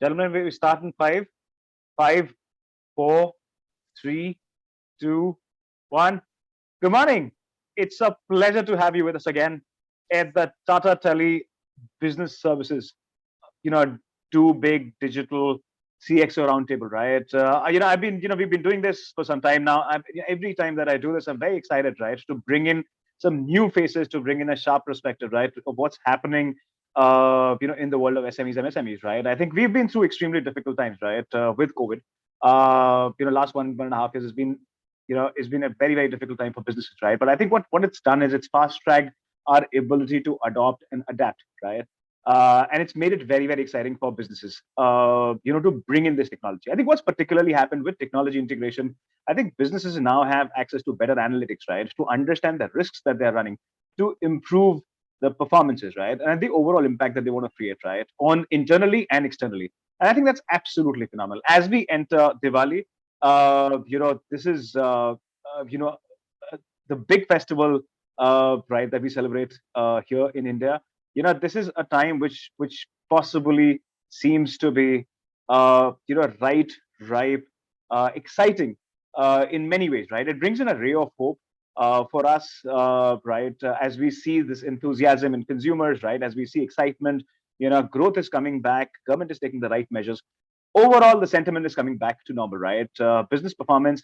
Gentlemen, we start in five, four, three, two, one. Good morning. It's a pleasure to have you with us again at the Tata Tele Business Services, you know, two big digital CXO roundtable, right? We've been doing this for some time now. Every time that I do this, I'm very excited, right, to bring in some new faces, to bring in a sharp perspective, right, of what's happening, in the world of SMEs and SMEs, right? I think we've been through extremely difficult times, right, with COVID. Last 1.5 years has been, it's been a very, very difficult time for businesses, right? But I think what it's done is it's fast tracked our ability to adopt and adapt, right? And it's made it very, very exciting for businesses, to bring in this technology. I think what's particularly happened with technology integration, I think businesses now have access to better analytics, right, to understand the risks that they're running, to improve the performances, right, and the overall impact that they want to create, right, on internally and externally. And I think that's absolutely phenomenal. As we enter Diwali, this is, the big festival, right, that we celebrate here in India. This is a time which possibly seems to be ripe, exciting in many ways, right? It brings in a ray of hope for us, right, as we see this enthusiasm in consumers, right, as we see excitement. Growth is coming back, government is taking the right measures. Overall, the sentiment is coming back to normal, right? Business performance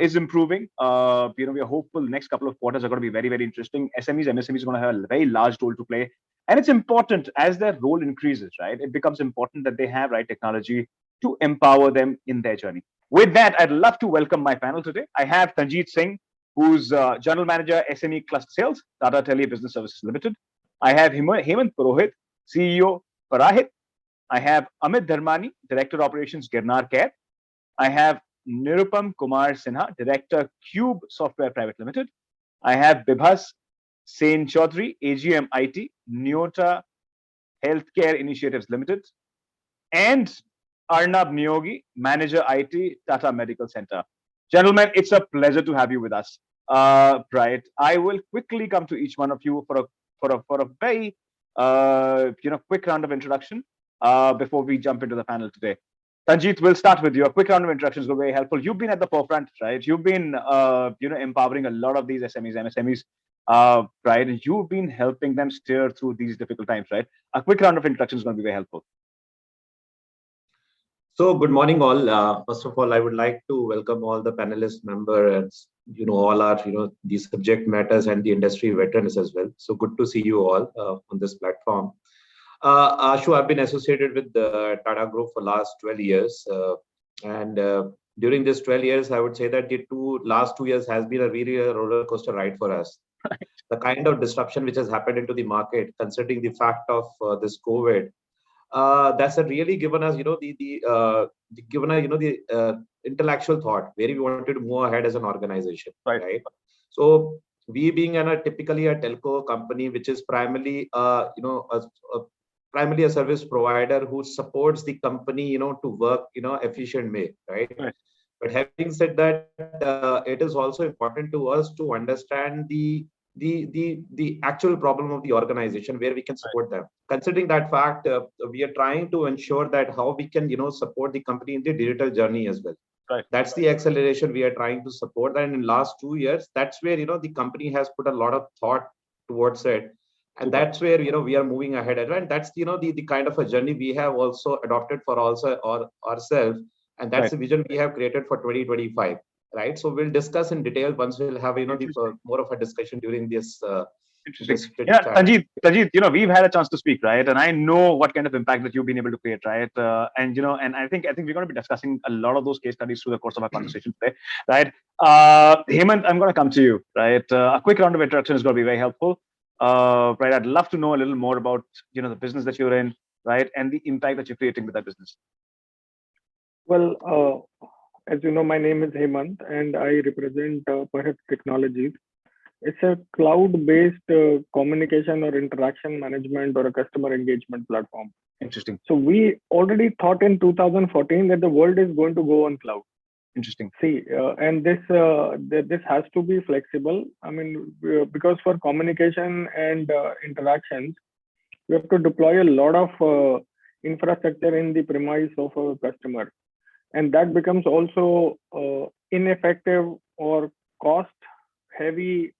is improving. We are hopeful the next couple of quarters are going to be very, very interesting. SMEs, MSMEs are going to have a very large role to play. And it's important as their role increases, right? It becomes important that they have right technology to empower them in their journey. With that, I'd love to welcome my panel today. I have Tanjeet Singh, who's General Manager, SME Cluster Sales, Tata Tele Business Services Limited. I have Hemant Purohit, CEO, Parahit. I have Amit Dharmani, Director Operations, Girnar Care. I have Nirupam Kumar Sinha, Director, Cube Software Private Limited. I have Bibhas Singh Choudhuri, AGM IT, Neotia Healthcare Initiatives Limited, and Arnab Neogy, Manager IT, Tata Medical Center. Gentlemen, it's a pleasure to have you with us. Right, I will quickly come to each one of you for a very quick round of introduction before we jump into the panel today. Tanjeet, we'll start with you. A quick round of introductions will be very helpful. You've been at the forefront, right? You've been, empowering a lot of these SMEs, MSMEs, right? And you've been helping them steer through these difficult times, right? A quick round of introductions is going to be very helpful. So, good morning, all. First of all, I would like to welcome all the panelist members, all our, these subject matters and the industry veterans as well. So good to see you all on this platform. Ashu, I've been associated with the Tata Group for last 12 years. And during this 12 years, I would say that the last 2 years has been a really roller coaster ride for us. Right. The kind of disruption which has happened into the market, considering the fact of this COVID, that's really given us, the intellectual thought where we wanted to move ahead as an organization. Right. So we being typically a telco company, which is primarily, primarily a service provider who supports the company, to work, efficient way, right? But having said that, it is also important to us to understand the actual problem of the organization where we can support them. Considering that fact, we are trying to ensure that how we can, support the company in the digital journey as well. Right. That's the acceleration we are trying to support. And in last 2 years, that's where, the company has put a lot of thought towards it. And that's where, we are moving ahead. And that's, the kind of a journey we have also adopted for ourselves. And that's the vision we have created for 2025. Right. So we'll discuss in detail once we'll have, more of a discussion during this. Interesting. Yeah, Tanjeet, we've had a chance to speak, right? And I know what kind of impact that you've been able to create, right? And I think we're going to be discussing a lot of those case studies through the course of our conversation today, right? Hemant, I'm going to come to you, right? A quick round of introduction is going to be very helpful. Right, I'd love to know a little more about, the business that you're in, right? And the impact that you're creating with that business. Well, as you know, my name is Hemant and I represent Parahit Technologies. It's a cloud-based communication or interaction management or a customer engagement platform. Interesting. So we already thought in 2014 that the world is going to go on cloud. Interesting. See, and this has to be flexible. I mean, because for communication and interactions, we have to deploy a lot of infrastructure in the premise of a customer, and that becomes also ineffective or cost heavy,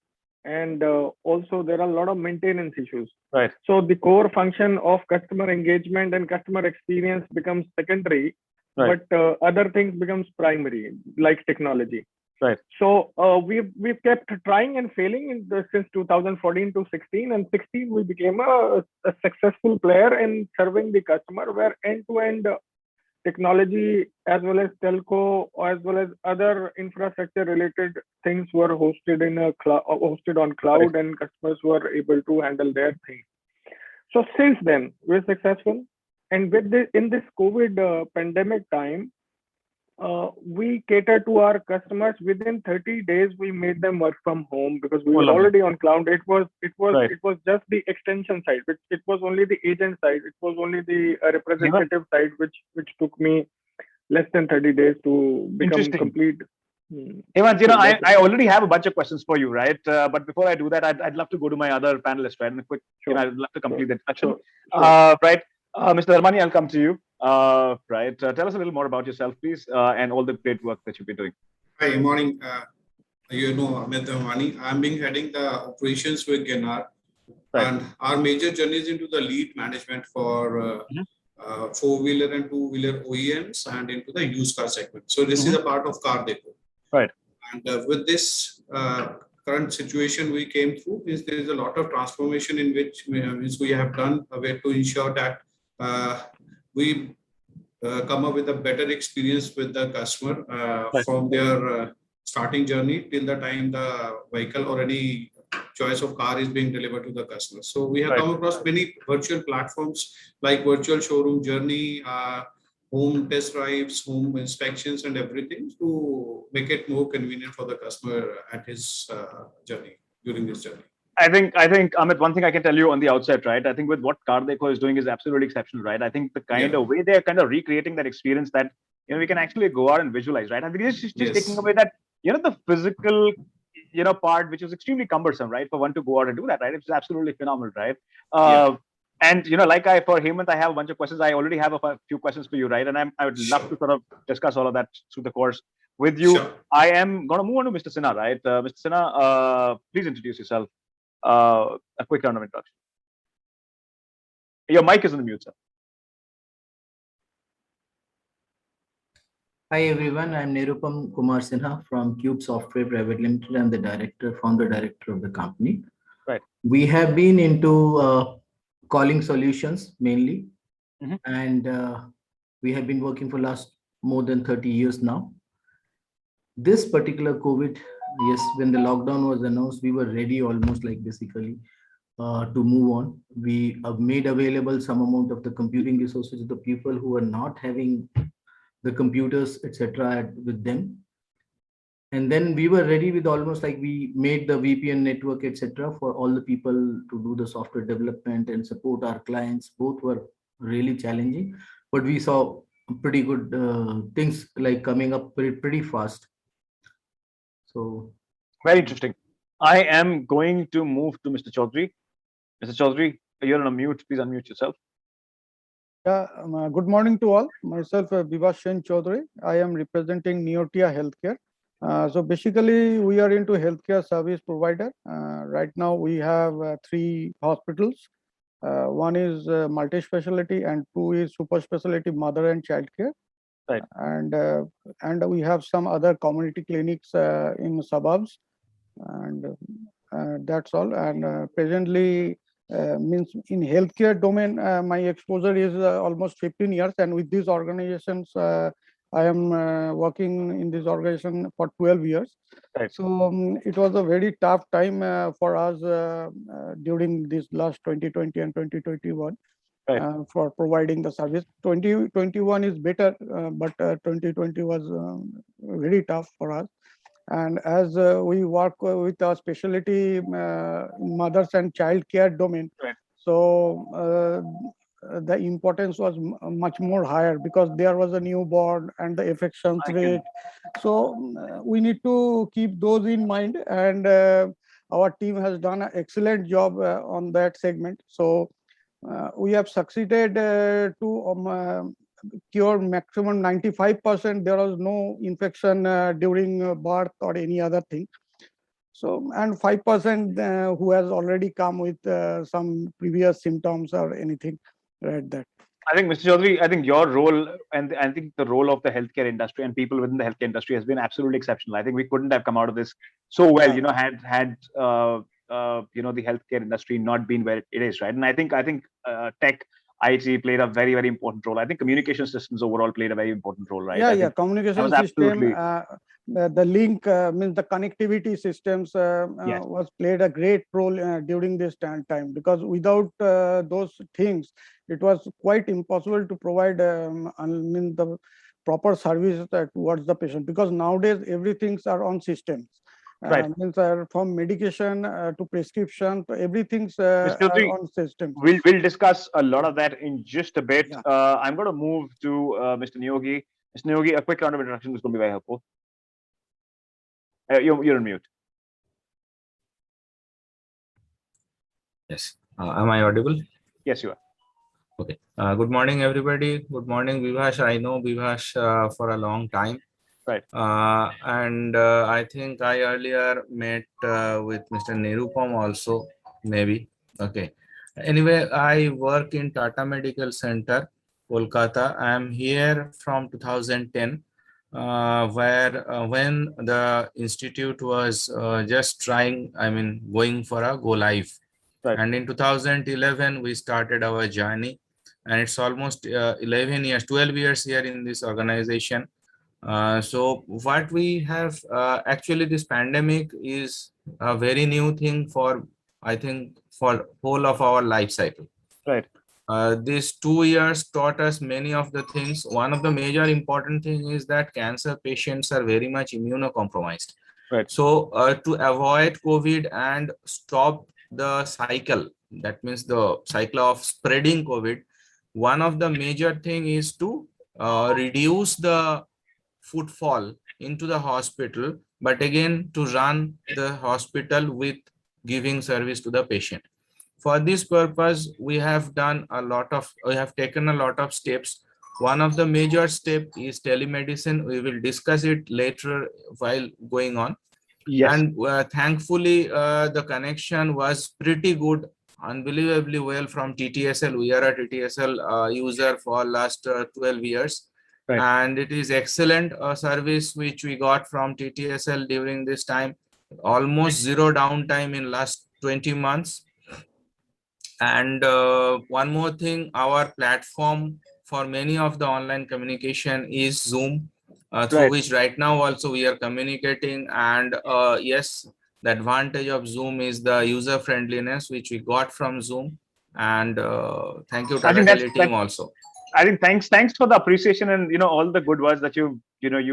and also there are a lot of maintenance issues. Right. So the core function of customer engagement and customer experience becomes secondary, Right. but other things becomes primary, like technology. Right. So we've kept trying and failing since 2014 to 16, and 16 we became a successful player in serving the customer, where end-to-end technology as well as telco as well as other infrastructure related things were hosted in a hosted on cloud, Right. and customers were able to handle their things. So since then we're successful, and with this in this COVID pandemic time, we cater to our customers within 30 days. We made them work from home because we were already on cloud. Right. It was just the extension side. It was only the agent side. It was only the representative side, which took me less than 30 days to become Interesting. complete. Hemant, So I already have a bunch of questions for you, right? But before I do that, I'd love to go to my other panelists, right? And a quick, Sure. I'd love to complete the discussion. Sure. Right. Mr. Dharmani, I'll come to you. Right. Tell us a little more about yourself, please, and all the great work that you've been doing. Hi, good morning. Amit Dharmani. I'm being heading the operations with Girnar, Right. and our major journey is into the lead management for four-wheeler and two-wheeler OEMs and into the used car segment. So this is a part of Car Depot. Right. And with this current situation we came through, there is a lot of transformation in which we have done a way to ensure that we come up with a better experience with the customer Right. from their starting journey till the time the vehicle or any choice of car is being delivered to the customer. So we have Right. come across many virtual platforms like virtual showroom journey, home test drives, home inspections, and everything to make it more convenient for the customer at his journey during this journey. I think Amit, one thing I can tell you on the outset, right? I think with what Car Deco is doing is absolutely exceptional, right? I think the kind of way they're kind of recreating that experience that we can actually go out and visualize, right? I think it's just taking away that the physical part, which is extremely cumbersome, right? For one to go out and do that, right? It's absolutely phenomenal, right? And for Hemant, I have a bunch of questions. I already have a few questions for you, right? And I would love to sort of discuss all of that through the course with you. Sure. I am going to move on to Mr. Sinha, right? Mr. Sinha, please introduce yourself. A quick round of introduction. Your mic is on the mute, sir. Hi everyone, I'm Nirupam Kumar Sinha from Cube Software Private Limited. I'm the founder director of the company. Right. We have been into calling solutions mainly, and we have been working for last more than 30 years now. This particular COVID, yes, when the lockdown was announced, we were ready almost like basically to move on. We have made available some amount of the computing resources to the people who are not having the computers, etc. with them. And then we were ready with almost like we made the VPN network, etc. for all the people to do the software development and support our clients. Both were really challenging, but we saw pretty good things like coming up pretty fast. So very interesting. I am going to move to Mr. Choudhuri. Mr. Choudhuri, you're on mute. Please unmute yourself. Yeah, good morning to all. Myself, Bibhas Choudhuri. I am representing Neotia Healthcare. So basically, we are into healthcare service provider. Right now, we have 3 hospitals. One is multi-specialty and 2 is super specialty mother and child care. Right. And we have some other community clinics in suburbs, and that's all. And presently, means in healthcare domain, my exposure is almost 15 years, and with these organizations, I am working in this organization for 12 years. Right. So it was a very tough time for us during this last 2020 and 2021. Right. For providing the service. 2021 is better, but 2020 was very tough for us. And as we work with our specialty mothers and child care domain, right. So the importance was much more higher because there was a newborn and the infection rate. So we need to keep those in mind, and our team has done an excellent job on that segment. So we have succeeded to cure maximum 95%. There was no infection during birth or any other thing. So, and 5% who has already come with some previous symptoms or anything like that. I think, Mr. Choudhary, I think your role and I think the role of the healthcare industry and people within the healthcare industry has been absolutely exceptional. I think we couldn't have come out of this so well, Yeah. had the healthcare industry not been where it is, right? And I think tech, IT played a very, very important role. I think communication systems overall played a very important role, right? Yeah, I yeah. think that Communication was system, absolutely the link means the connectivity systems yes, was played a great role during this time, because without those things, it was quite impossible to provide I mean the proper service towards the patient, because nowadays everything's are on systems. right. Means from medication to prescription to everything's Mr. are Choudhary, on systems. we'll discuss a lot of that in just a bit. Yeah. I'm going to move to Mr. Neogy. Mr. Neogy, a quick round of introduction is going to be very helpful. You're on mute. Yes. Am I audible? Yes, you are. Okay. Good morning, everybody. Good morning, Bibhas. I know Bibhas for a long time. Right. And I think I earlier met with Mr. Nirupam also, maybe. Okay. Anyway, I work in Tata Medical Center, Kolkata. I am here from 2010, where when the institute was just trying, going for a go live. Right. And in 2011, we started our journey. And it's almost 11 years, 12 years here in this organization. So what we have actually, this pandemic is a very new thing for, I think, for whole of our life cycle. Right. These 2 years taught us many of the things. One of the major important thing is that cancer patients are very much immunocompromised. Right. So to avoid COVID and stop the cycle, that means the cycle of spreading COVID, one of the major thing is to reduce the footfall into the hospital, but again to run the hospital with giving service to the patient. For this purpose, we have taken a lot of steps. One of the major step is telemedicine. We will discuss it later while going on. Yes. And thankfully, the connection was pretty good, unbelievably well from TTSL. We are a TTSL user for last 12 years. Right. And it is excellent service which we got from TTSL during this time. Almost zero downtime in last 20 months. And one more thing, our platform for many of the online communication is Zoom, through Right. which right now also we are communicating. And yes, the advantage of Zoom is the user friendliness which we got from Zoom. And thank you, I Tata think Tele team also. I think thanks for the appreciation and all the good words that you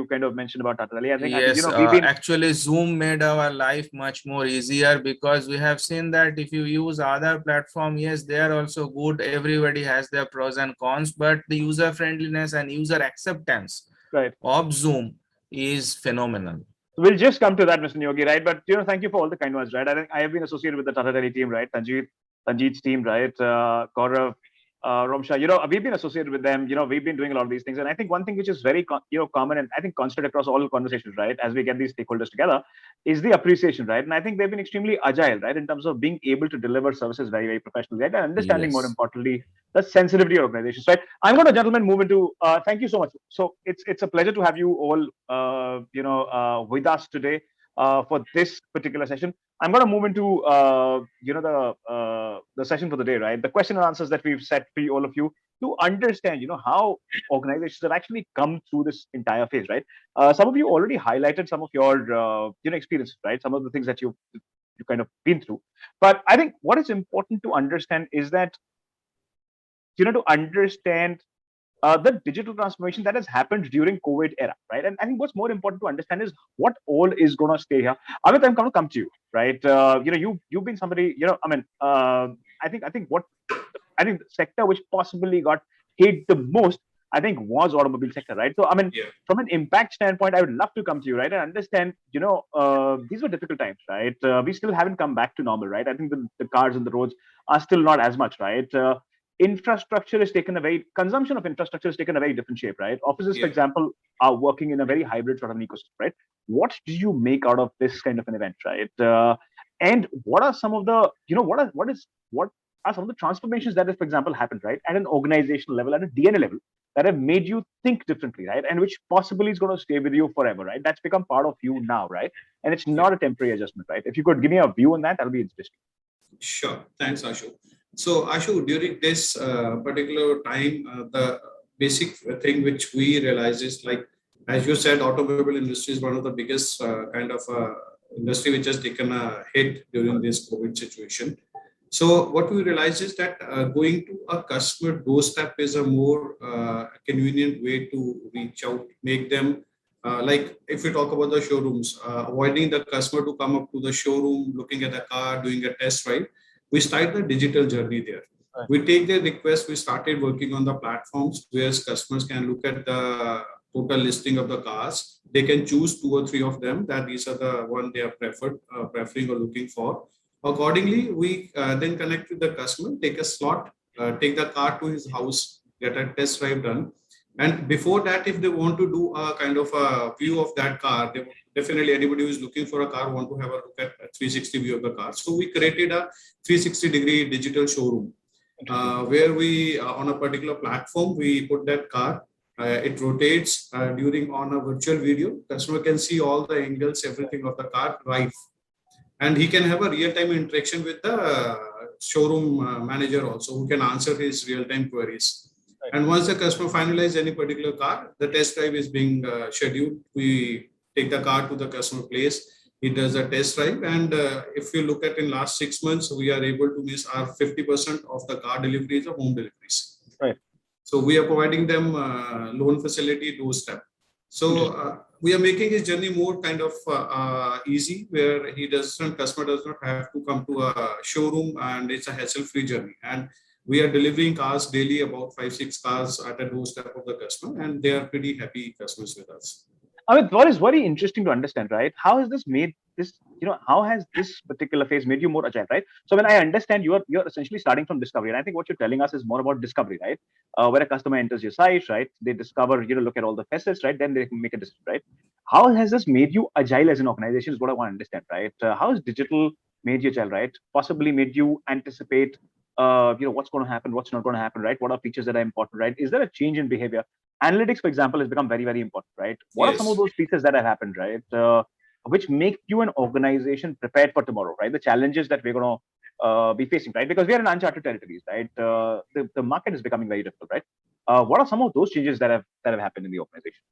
kind of mentioned about Tata Tele. I think Yes, we've been actually Zoom made our life much more easier, because we have seen that if you use other platform, yes, they are also good. Everybody has their pros and cons, but the user friendliness and user acceptance right of Zoom is phenomenal. We'll just come to that, Mr. Neogy, right? But thank you for all the kind words, right? I think I have been associated with the Tata Tele team, right? Tanjeet's team, right? Gaurav, Romsha, we've been associated with them. We've been doing a lot of these things, and I think one thing which is very common and I think constant across all conversations, right? As we get these stakeholders together, is the appreciation, right? And I think they've been extremely agile, right, in terms of being able to deliver services very, very professionally, right? And understanding more Yes. importantly the sensitivity of organizations, right? I'm going to, gentlemen, move into. Thank you so much. So it's a pleasure to have you all, with us today for this particular session. I'm going to move into the session for the day, right? The question and answers that we've set for all of you to understand, how organizations have actually come through this entire phase, right? Some of you already highlighted some of your experiences, right? Some of the things that you kind of been through. But I think what is important to understand is that to understand the digital transformation that has happened during COVID era, right? And I think what's more important to understand is what all is going to stay here. Amit, I'm going to come to you, right? You've been somebody, I think the sector which possibly got hit the most, I think, was automobile sector, right? So, from an impact standpoint, I would love to come to you, right, and understand, these were difficult times, right? We still haven't come back to normal, right? I think the cars on the roads are still not as much, right? infrastructure is taken a very, consumption of infrastructure is taken a very different shape, right? Offices, for example, are working in a very hybrid sort of an ecosystem, right? What do you make out of this kind of an event, right? And what are some of the, what are some of the transformations that have, for example, happened, right, at an organizational level, at a DNA level, that have made you think differently, right? And which possibly is going to stay with you forever, right? That's become part of you now, right? And it's not a temporary adjustment, right? If you could give me a view on that, that'll be interesting. Sure. Thanks, Ashu. So, Ashu, during this particular time, the basic thing which we realize is, like, as you said, automobile industry is one of the biggest kind of industry which has taken a hit during this COVID situation. So what we realize is that going to a customer doorstep is a more convenient way to reach out, make them, like if we talk about the showrooms, avoiding the customer to come up to the showroom, looking at the car, doing a test drive, we start the digital journey there. Right. We take their request, we started working on the platforms where customers can look at the total listing of the cars. They can choose 2 or 3 of them, that these are the one they are preferring or looking for. Accordingly, we then connect with the customer, take a slot, take the car to his house, get a test drive done. And before that, if they want to do a kind of a view of that car, they definitely anybody who is looking for a car want to have a look at a 360 view of the car. So we created a 360-degree digital showroom where we, on a particular platform, we put that car. It rotates during on a virtual video. Customer can see all the angles, everything of the car live. And he can have a real-time interaction with the showroom manager also, who can answer his real-time queries. Right. And once the customer finalizes any particular car, the test drive is being scheduled. We take the car to the customer place. He does a test drive. And if you look at in last 6 months, we are able to miss our 50% of the car deliveries or home deliveries. Right. So we are providing them loan facility doorstep. So we are making his journey more kind of easy, where customer does not have to come to a showroom, and it's a hassle-free journey. And we are delivering cars daily, about 5-6 cars at a doorstep of the customer, and they are pretty happy customers with us. Amit, what is very interesting to understand, right? How has this made this, how has this particular phase made you more agile, right? So when I understand you're essentially starting from discovery, and I think what you're telling us is more about discovery, right? Where a customer enters your site, right? They discover, look at all the facets, right? Then they can make a decision, right? How has this made you agile as an organization is what I want to understand, right? How has digital made you agile, right? Possibly made you anticipate, what's going to happen, what's not going to happen, right? What are features that are important, right? Is there a change in behavior? Analytics, for example, has become very, very important, right? What are some of those pieces that have happened, right? Which make you an organization prepared for tomorrow, right? The challenges that we're going to be facing, right? Because we are in uncharted territories, right? The market is becoming very difficult, right? What are some of those changes that have happened in the organization?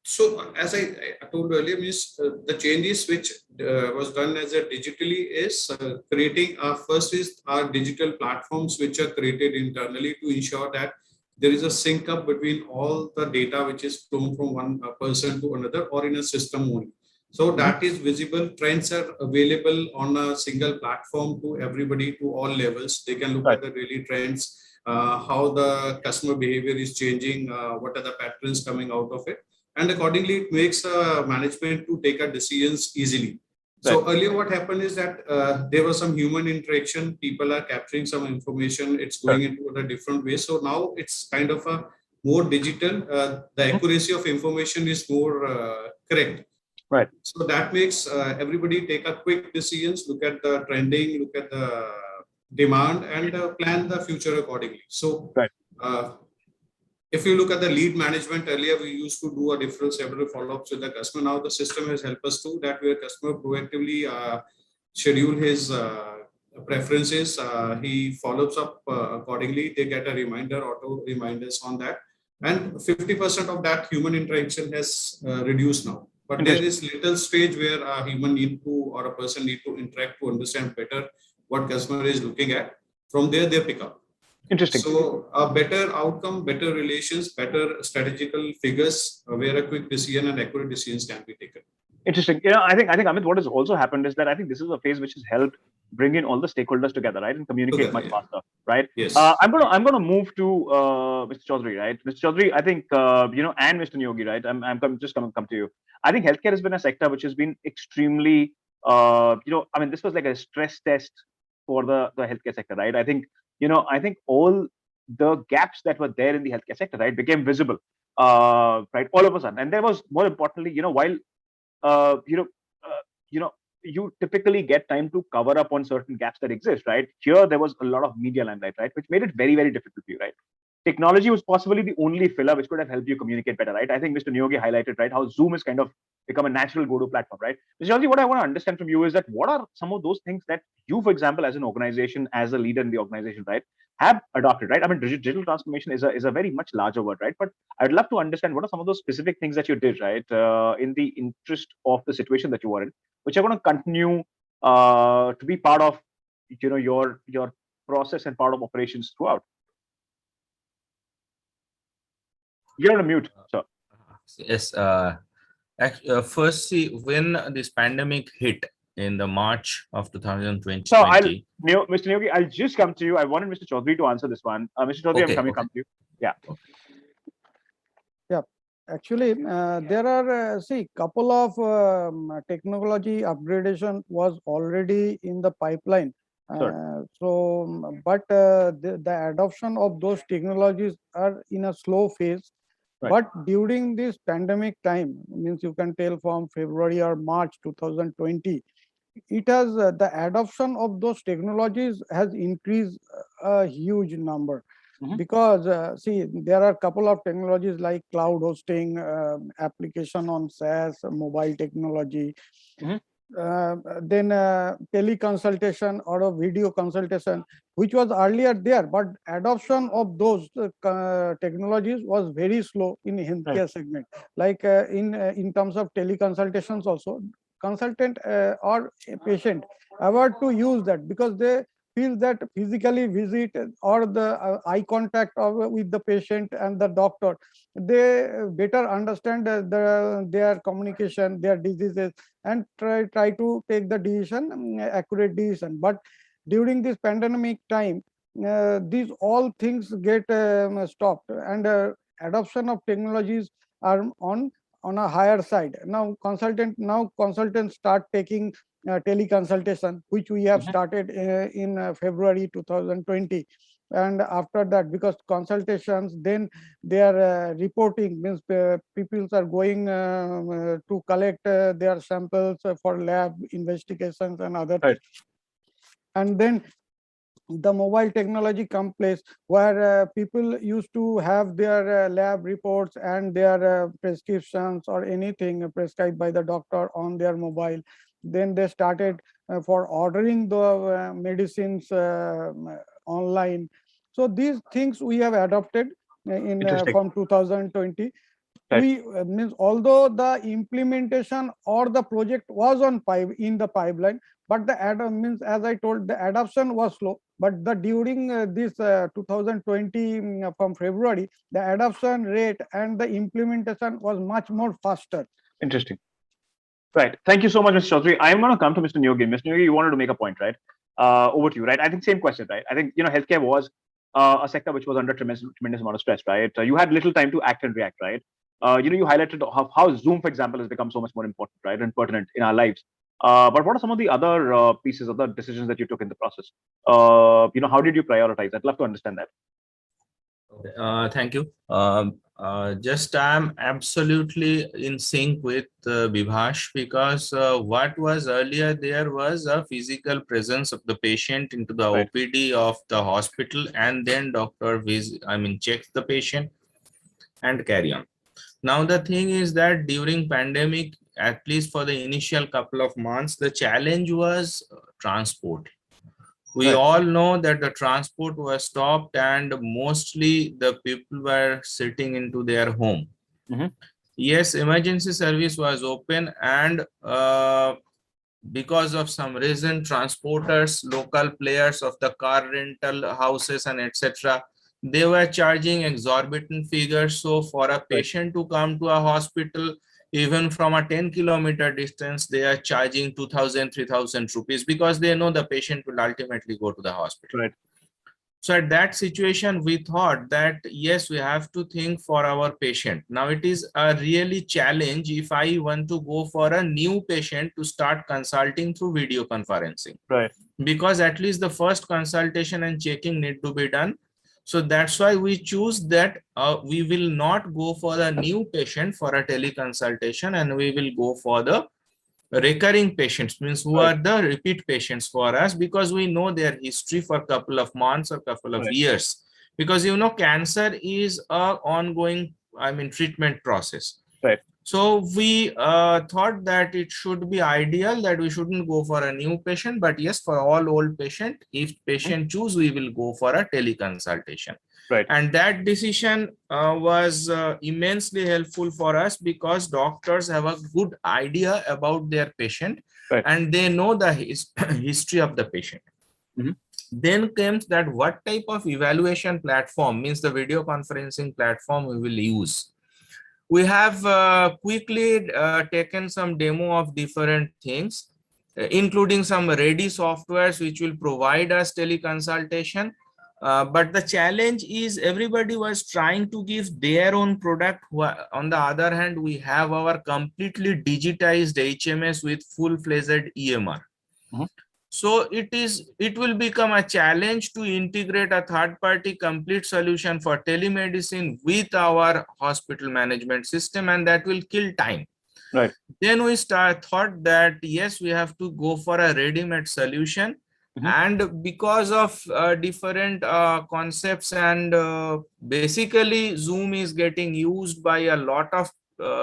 So as I told earlier, the changes which was done as a digitally is creating first is our digital platforms which are created internally to ensure that there is a sync up between all the data which is flown from one person to another or in a system only. So that is visible. Trends are available on a single platform to everybody, to all levels. They can look at the daily trends, how the customer behavior is changing, what are the patterns coming out of it. And accordingly, it makes management to take a decisions easily. So earlier what happened is that there was some human interaction. People are capturing some information. It's going into a different way. So now it's kind of a more digital. The accuracy of information is more correct. Right. So that makes everybody take a quick decisions, look at the trending, look at the demand, and plan the future accordingly. So if you look at the lead management, earlier we used to do several follow-ups with the customer. Now the system has helped us to that where customer proactively schedule his preferences. He follows up accordingly. They get a reminder, auto reminders on that. And 50% of that human interaction has reduced now. But there is little stage where a human need to or a person need to interact to understand better what customer is looking at. From there, they pick up. Interesting. So a better outcome, better relations, better strategical figures where a quick decision and accurate decisions can be taken. Interesting. I think Amit, what has also happened is that I think this is a phase which has helped bring in all the stakeholders together, right, and communicate much faster, right? Yes. I'm gonna move to Mr. Choudhuri, right? Mr. Choudhuri, I think and Mr. Neogy, right? I'm just gonna come to you. I think healthcare has been a sector which has been extremely, this was like a stress test for the healthcare sector, right? I think I think all the gaps that were there in the healthcare sector, right, became visible, right, all of a sudden. And there was, more importantly, while uh, you know, you know, you typically get time to cover up on certain gaps that exist, right? Here, there was a lot of media limelight, right, which made it very, very difficult for you, right? Technology was possibly the only filler which could have helped you communicate better, right? I think Mr. Neogy highlighted, right, how Zoom is kind of become a natural go-to platform, right? Mr. Neogy, what I want to understand from you is that what are some of those things that you, for example, as an organization, as a leader in the organization, right, have adopted, right? I mean, digital transformation is a very much larger word, right? But I'd love to understand what are some of those specific things that you did, right, in the interest of the situation that you were in, which are going to continue to be part of, your process and part of operations throughout. You're on mute, sir. Yes. First, see, when this pandemic hit in the March of 2020. So Mr. Neogy, I'll just come to you. I wanted Mr. Choudhuri to answer this one. Mr. Choudhuri, Okay, come to you. Yeah. Yeah, actually, there are couple of technology upgradation was already in the pipeline. Sure. But the adoption of those technologies are in a slow phase. Right. But during this pandemic time, means you can tell from February or March 2020, it has the adoption of those technologies has increased a huge number. Because see, there are a couple of technologies like cloud hosting, application on SaaS, mobile technology, then teleconsultation or a video consultation, which was earlier there, but adoption of those technologies was very slow in healthcare segment. Like in terms of teleconsultations also, consultant or a patient avoid to use that because they feel that physically visit or the eye contact with the patient and the doctor, they better understand their communication, their diseases, and try to take the decision, accurate decision. But during this pandemic time, these all things get stopped, and adoption of technologies are on a higher side. Now consultants start taking teleconsultation, which we have started in February 2020. And after that, because consultations, then their reporting means people are going to collect their samples for lab investigations and other things. And then the mobile technology come place where people used to have their lab reports and their prescriptions or anything prescribed by the doctor on their mobile. Then they started for ordering the medicines online. So these things we have adopted in from 2020. We means although the implementation or the project was in the pipeline, but the means, as I told, the adoption was slow. But during this 2020 from February, the adoption rate and the implementation was much more faster. Interesting. Right. Thank you so much, Mr. Choudhary. I'm going to come to Mr. Neogy. Mr. Neogy, you wanted to make a point, right? Over to you, right? I think same question, right? I think, healthcare was a sector which was under tremendous amount of stress, right? You had little time to act and react, right? You highlighted how Zoom, for example, has become so much more important, right, and pertinent in our lives. But what are some of the other pieces, other decisions that you took in the process? How did you prioritize? I'd love to understand that. Okay, thank you. Just I'm absolutely in sync with Bibhas, because what was earlier there was a physical presence of the patient into the OPD of the hospital, and then doctor checks the patient and carry on. Now the thing is that during pandemic, at least for the initial couple of months, the challenge was transport. We all know that the transport was stopped and mostly the people were sitting into their home. Yes, emergency service was open, and because of some reason, transporters, local players of the car rental houses and etc., they were charging exorbitant figures. So for a patient to come to a hospital, even from a 10-kilometer distance, they are charging 2,000, 3,000 rupees because they know the patient will ultimately go to the hospital. Right. So at that situation, we thought that, yes, we have to think for our patient. Now it is a really challenge if I want to go for a new patient to start consulting through video conferencing. Right. because at least the first consultation and checking need to be done. So that's why we choose that we will not go for the new patient for a teleconsultation, and we will go for the recurring patients, means who are the repeat patients for us, because we know their history for a couple of months or couple of years, because cancer is a ongoing, I mean, treatment process. So we thought that it should be ideal that we shouldn't go for a new patient, but yes, for all old patient, if patient choose, we will go for a teleconsultation. And that decision was immensely helpful for us, because doctors have a good idea about their patient and they know the history of the patient. Then comes that what type of evaluation platform, means the video conferencing platform we will use. We have quickly taken some demo of different things, including some ready softwares which will provide us teleconsultation. But the challenge is everybody was trying to give their own product. On the other hand, we have our completely digitized HMS with full-fledged EMR. So it will become a challenge to integrate a third-party complete solution for telemedicine with our hospital management system, and that will kill time. Then we thought that yes, we have to go for a ready-made solution. And because of different concepts, and basically Zoom is getting used by a lot of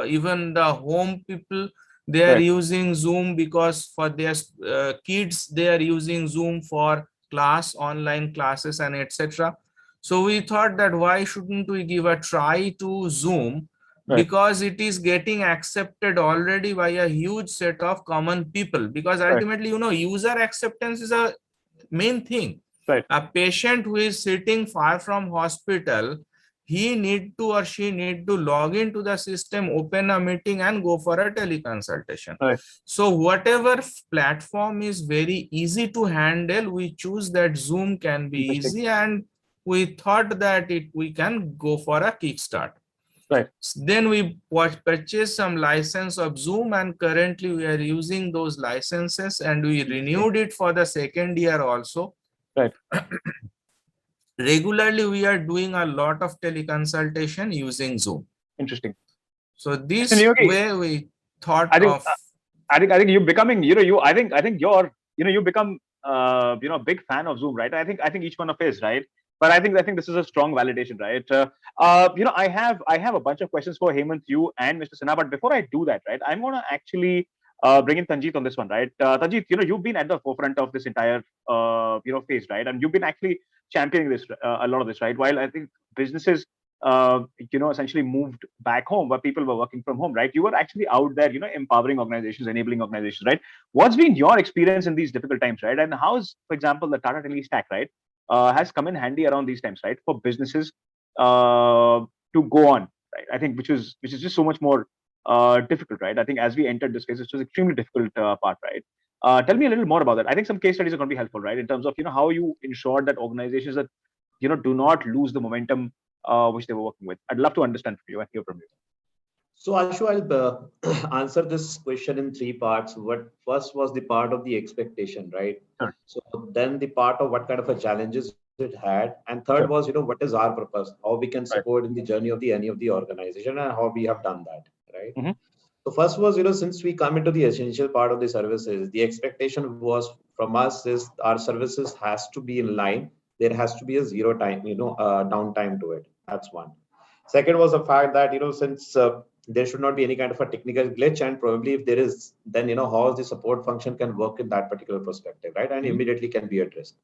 even the home people. They are using Zoom because for their kids, they are using Zoom for online classes and etc. So we thought that why shouldn't we give a try to Zoom, because it is getting accepted already by a huge set of common people, because ultimately, user acceptance is a main thing. A patient who is sitting far from hospital, he need to or she need to log into the system, open a meeting and go for a teleconsultation. So whatever platform is very easy to handle, we choose that Zoom can be easy, and we thought that we can go for a kickstart. Then we purchased some license of Zoom, and currently we are using those licenses, and we renewed it for the second year also. Regularly, we are doing a lot of teleconsultation using Zoom. Interesting. So this way we thought I think you're becoming, I think you become, a big fan of Zoom, right? I think each one of us, right? But I think this is a strong validation, right? I have a bunch of questions for Hemant, you and Mr. Sinha, but before I do that, right, I'm gonna actually bring in Tanjeet on this one, right? Tanjeet, you've been at the forefront of this entire, phase, right? And you've been actually championing this, a lot of this, right? While I think businesses, essentially moved back home where people were working from home, right? You were actually out there, empowering organizations, enabling organizations, right? What's been your experience in these difficult times, right? And how's, for example, the Tata Tele stack, right, has come in handy around these times, right, for businesses to go on, right? I think which is just so much more difficult, right? I think as we entered this phase, it was extremely difficult part, right? Tell me a little more about that. I think some case studies are going to be helpful, right, in terms of how you ensure that organizations that do not lose the momentum which they were working with. I'd love to understand from you and hear from you. So Ashu, I'll answer this question in three parts. What first was the part of the expectation, right? So then the part of what kind of a challenges it had, and third was what is our purpose, how we can support in the journey of any of the organization, and how we have done that, right? So first was since we come into the essential part of the services, the expectation was from us is our services has to be in line. There has to be a zero time, downtime to it. That's one. Second was the fact that since there should not be any kind of a technical glitch, and probably if there is, then how the support function can work in that particular perspective, right, and immediately can be addressed.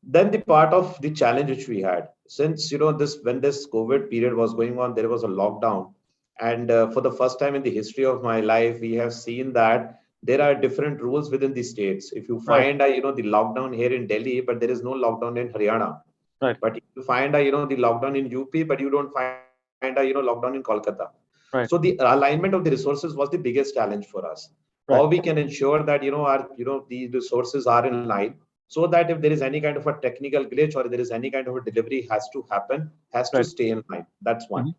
Then the part of the challenge which we had, since when this COVID period was going on, there was a lockdown, and for the first time in the history of my life, we have seen that there are different rules within the states. If you find the lockdown here in Delhi, but there is no lockdown in Haryana. But if you find the lockdown in UP, but you don't find lockdown in Kolkata. So the alignment of the resources was the biggest challenge for us. How we can ensure that the resources are in line, so that if there is any kind of a technical glitch or there is any kind of a delivery has to happen, has to stay in line. That's one.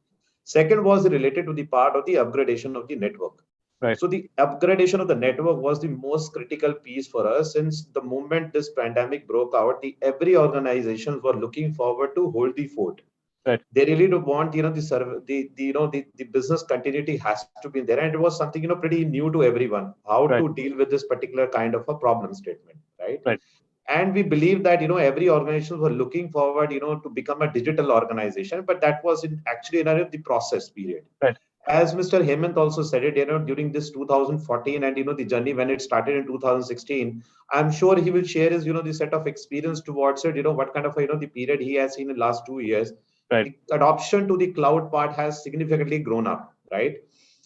Second was related to the part of the upgradation of the network. Right. So the upgradation of the network was the most critical piece for us, since the moment this pandemic broke out, the every organizations were looking forward to hold the fort. Right. They really do want, the business continuity has to be there, and it was something, pretty new to everyone, how Right. to deal with this particular kind of a problem statement, right? Right. And we believe that, every organization were looking forward, to become a digital organization, but that was actually the process period. Right. As Mr. Hemant also said it, during this 2014 and, the journey when it started in 2016, I'm sure he will share his, the set of experience towards it, what kind of, the period he has seen in the last 2 years. Right. The adoption to the cloud part has significantly grown up, right?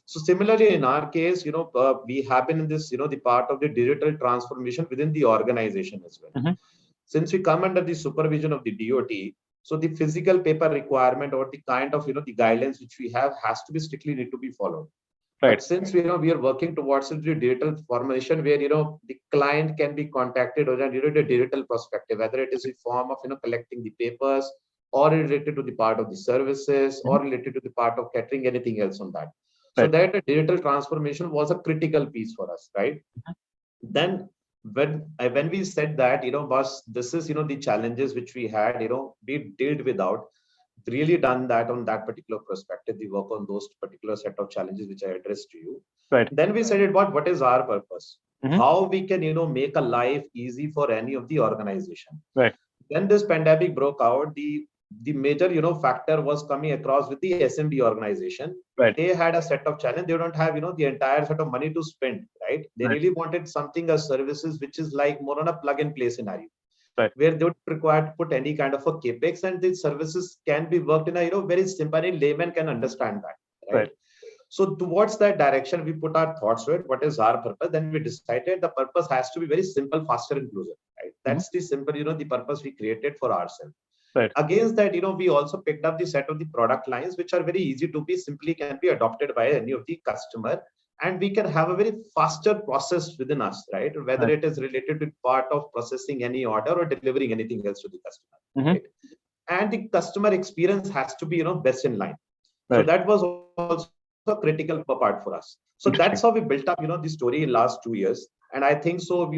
So similarly, in our case, we have been in this, the part of the digital transformation within the organization as well. Mm-hmm. Since we come under the supervision of the DOT, so the physical paper requirement or the kind of, the guidelines which we have has to be strictly need to be followed. Right. But since we are working towards the digital formation where, the client can be contacted or the digital perspective, whether it is in form of, collecting the papers or related to the part of the services or related to the part of catering, anything else on that. So Right. that the digital transformation was a critical piece for us, right? Then when we said that, boss, this is, the challenges which we had, we dealt without, really done that on that particular perspective, we work on those particular set of challenges which I addressed to you. Right. Then we said about what is our purpose, Mm-hmm. how we can, make a life easy for any of the organization. Right. Then this pandemic broke out, the major, factor was coming across with the SMB organization. Right. They had a set of challenge. They don't have, the entire set of money to spend, right? They Right. really wanted something as services, which is like more on a plug and play scenario. Right. Where they would require to put any kind of a capex, and these services can be worked in a, very simple, and layman can understand that, right? So towards that direction, we put our thoughts to it. What is our purpose? Then we decided the purpose has to be very simple, faster, and closer, right? That's the simple, the purpose we created for ourselves. Right. Against that, we also picked up the set of the product lines, which are very easy to be simply can be adopted by any of the customer. And we can have a very faster process within us, right? Whether it is related to part of processing any order or delivering anything else to the customer, right? And the customer experience has to be, best in line. Right. So that was also a critical part for us. So that's how we built up, the story in last 2 years. And I think so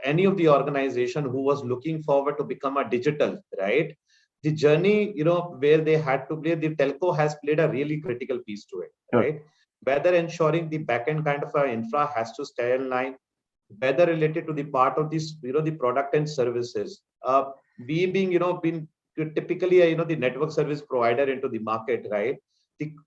any of the organization who was looking forward to become a digital, right? The journey, where they had to play, the telco has played a really critical piece to it, right? Whether ensuring the backend kind of infra has to stay in line, whether related to the part of this, the product and services. We being, been typically, the network service provider into the market, right?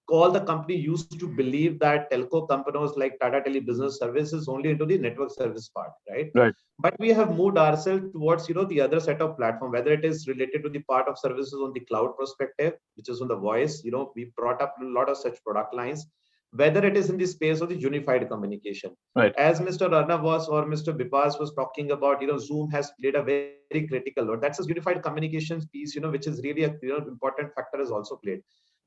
All the company used to believe that telco companies like Tata Tele Business Services only into the network service part, right? Right. But we have moved ourselves towards, the other set of platform, whether it is related to the part of services on the cloud perspective, which is on the voice, we brought up a lot of such product lines, whether it is in the space of the unified communication. Right. As Mr. Arnab was or Mr. Bibhas was talking about, Zoom has played a very critical role. That's a unified communications piece, which is really a important factor has also played.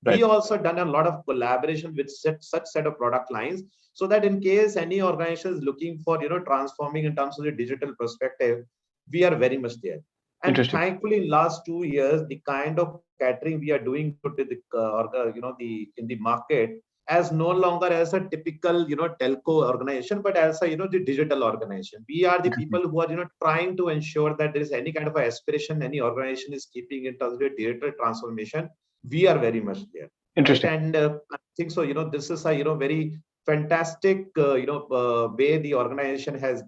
Right. We also done a lot of collaboration with such set of product lines, so that in case any organization is looking for, transforming in terms of the digital perspective, we are very much there. And thankfully, in last 2 years, the kind of catering we are doing to the in the market as no longer as a typical, telco organization, but as a, the digital organization. We are the people who are, trying to ensure that there is any kind of aspiration any organization is keeping in terms of the digital transformation. We are very much there. Interesting. Right? And I think so, this is a, very fantastic, way the organization has,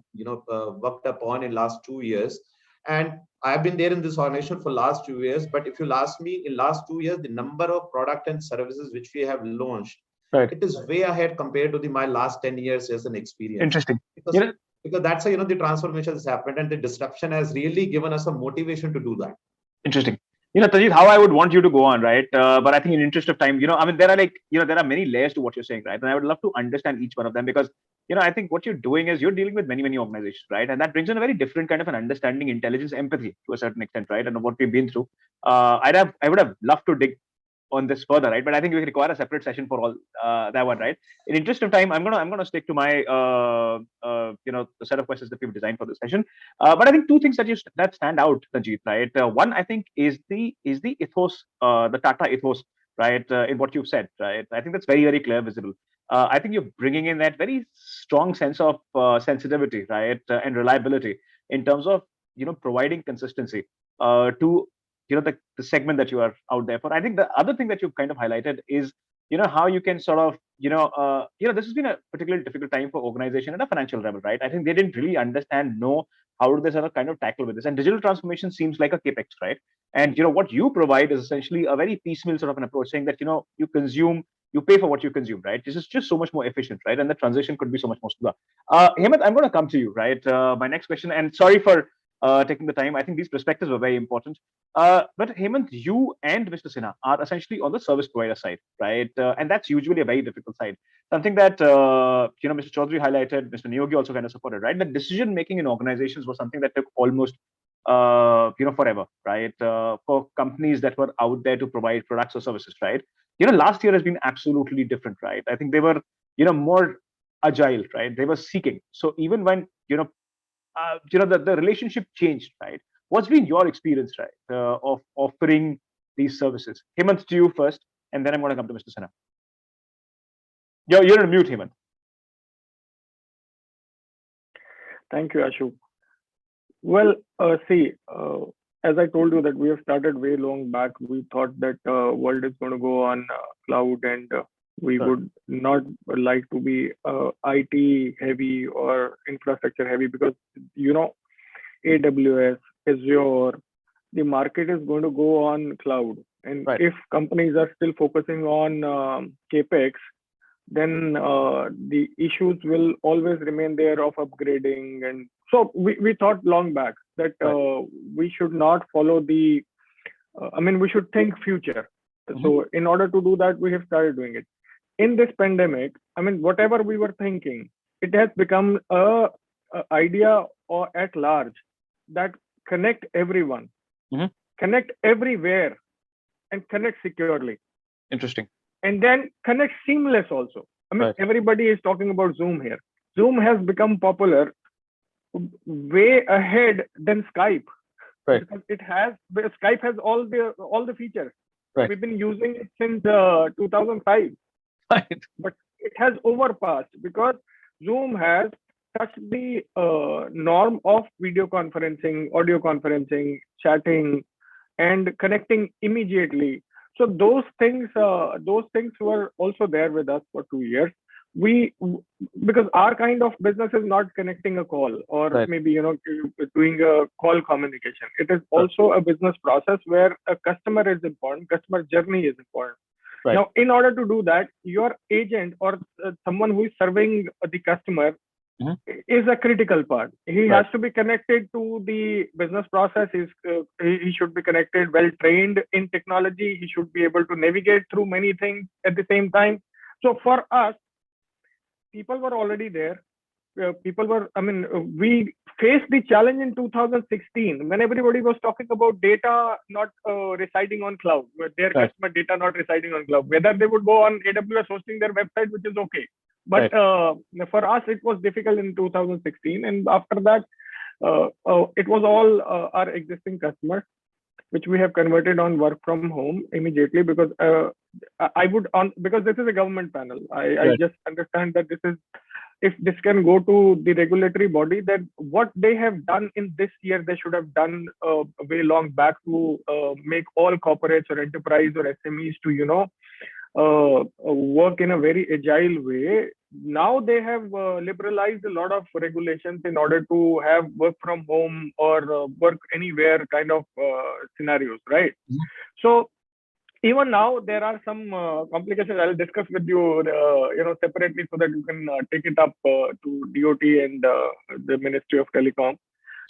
worked upon in last 2 years. And I've been there in this organization for last 2 years. But if you ask me, in last 2 years, the number of product and services which we have launched, right, it is way ahead compared to my last 10 years as an experience. Interesting. Because that's how, the transformation has happened, and the disruption has really given us a motivation to do that. Interesting. Tanjeet, how I would want you to go on, right? But I think in interest of time, I mean, there are many layers to what you're saying, right? And I would love to understand each one of them, because, I think what you're doing is you're dealing with many, many organizations, right? And that brings in a very different kind of an understanding, intelligence, empathy to a certain extent, right? And what we've been through. I would have loved to dig on this further, right? But I think we require a separate session for all that one, right? In interest of time, I'm gonna stick to my the set of questions that we've designed for this session. But I think two things that stand out, Tanjeet, right? One, I think, is the ethos, the Tata ethos, right? In what you've said, right? I think that's very, very clear, visible. I think you're bringing in that very strong sense of sensitivity, right, and reliability in terms of providing consistency to the segment that you are out there for. I think the other thing that you've kind of highlighted is how you can sort of this has been a particularly difficult time for organization at a financial level, right? I think they didn't really know how do they sort of kind of tackle with this, and digital transformation seems like a capex, right? And what you provide is essentially a very piecemeal sort of an approach, saying that you consume, you pay for what you consume, right? This is just so much more efficient, right? And the transition could be so much more smoother. Hemant, I'm going to come to you, right? My next question, and sorry for taking the time. I think these perspectives were very important. But Hemant, you and Mr. Sinha are essentially on the service provider side, right? And that's usually a very difficult side. Something that Mr. Choudhuri highlighted, Mr. Neogy also kind of supported, right? The decision making in organizations was something that took almost forever, right? For companies that were out there to provide products or services, right? Last year has been absolutely different, right? I think they were more agile, right? They were seeking. So even when the relationship changed, right? What's been your experience, right, of offering these services? Hemant, to you first, and then I'm going to come to Mr. Sinha. You're on mute, Hemant. Thank you, Ashu. Well, as I told you that we have started way long back, we thought that world is going to go on cloud, and we would not like to be IT heavy or infrastructure heavy, because AWS, Azure, the market is going to go on cloud, and if companies are still focusing on capex, then the issues will always remain there of upgrading. And so we thought long back that we should not follow we should think future. So in order to do that, we have started doing it. In this pandemic, whatever we were thinking, it has become a idea or at large that connect everyone, connect everywhere, and connect securely. Interesting. And then connect seamless also. Everybody is talking about Zoom here. Zoom has become popular way ahead than Skype. Right. Because Skype has all the features. Right. We've been using it since 2005. Right. But it has overpassed because Zoom has touched the norm of video conferencing, audio conferencing, chatting, and connecting immediately. So those things were also there with us for 2 years. Because our kind of business is not connecting a call or maybe doing a call communication. It is also a business process where a customer is important, customer journey is important. Right. Now, in order to do that, your agent or someone who is serving the customer is a critical part. He has to be connected to the business process. He should be connected, well trained in technology. He should be able to navigate through many things at the same time. So for us, people were already there. We faced the challenge in 2016 when everybody was talking about data not residing on cloud, their customer data not residing on cloud, whether they would go on AWS hosting their website, which is okay. But for us, it was difficult in 2016. And after that, it was all our existing customers, which we have converted on work from home immediately, because because this is a government panel. I just understand that if this can go to the regulatory body, then what they have done in this year, they should have done way long back to make all corporates or enterprise or SMEs to, work in a very agile way. Now they have liberalized a lot of regulations in order to have work from home or work anywhere kind of scenarios, right? So even now there are some complications. I'll discuss with you, separately, so that you can take it up to DOT and the Ministry of Telecom.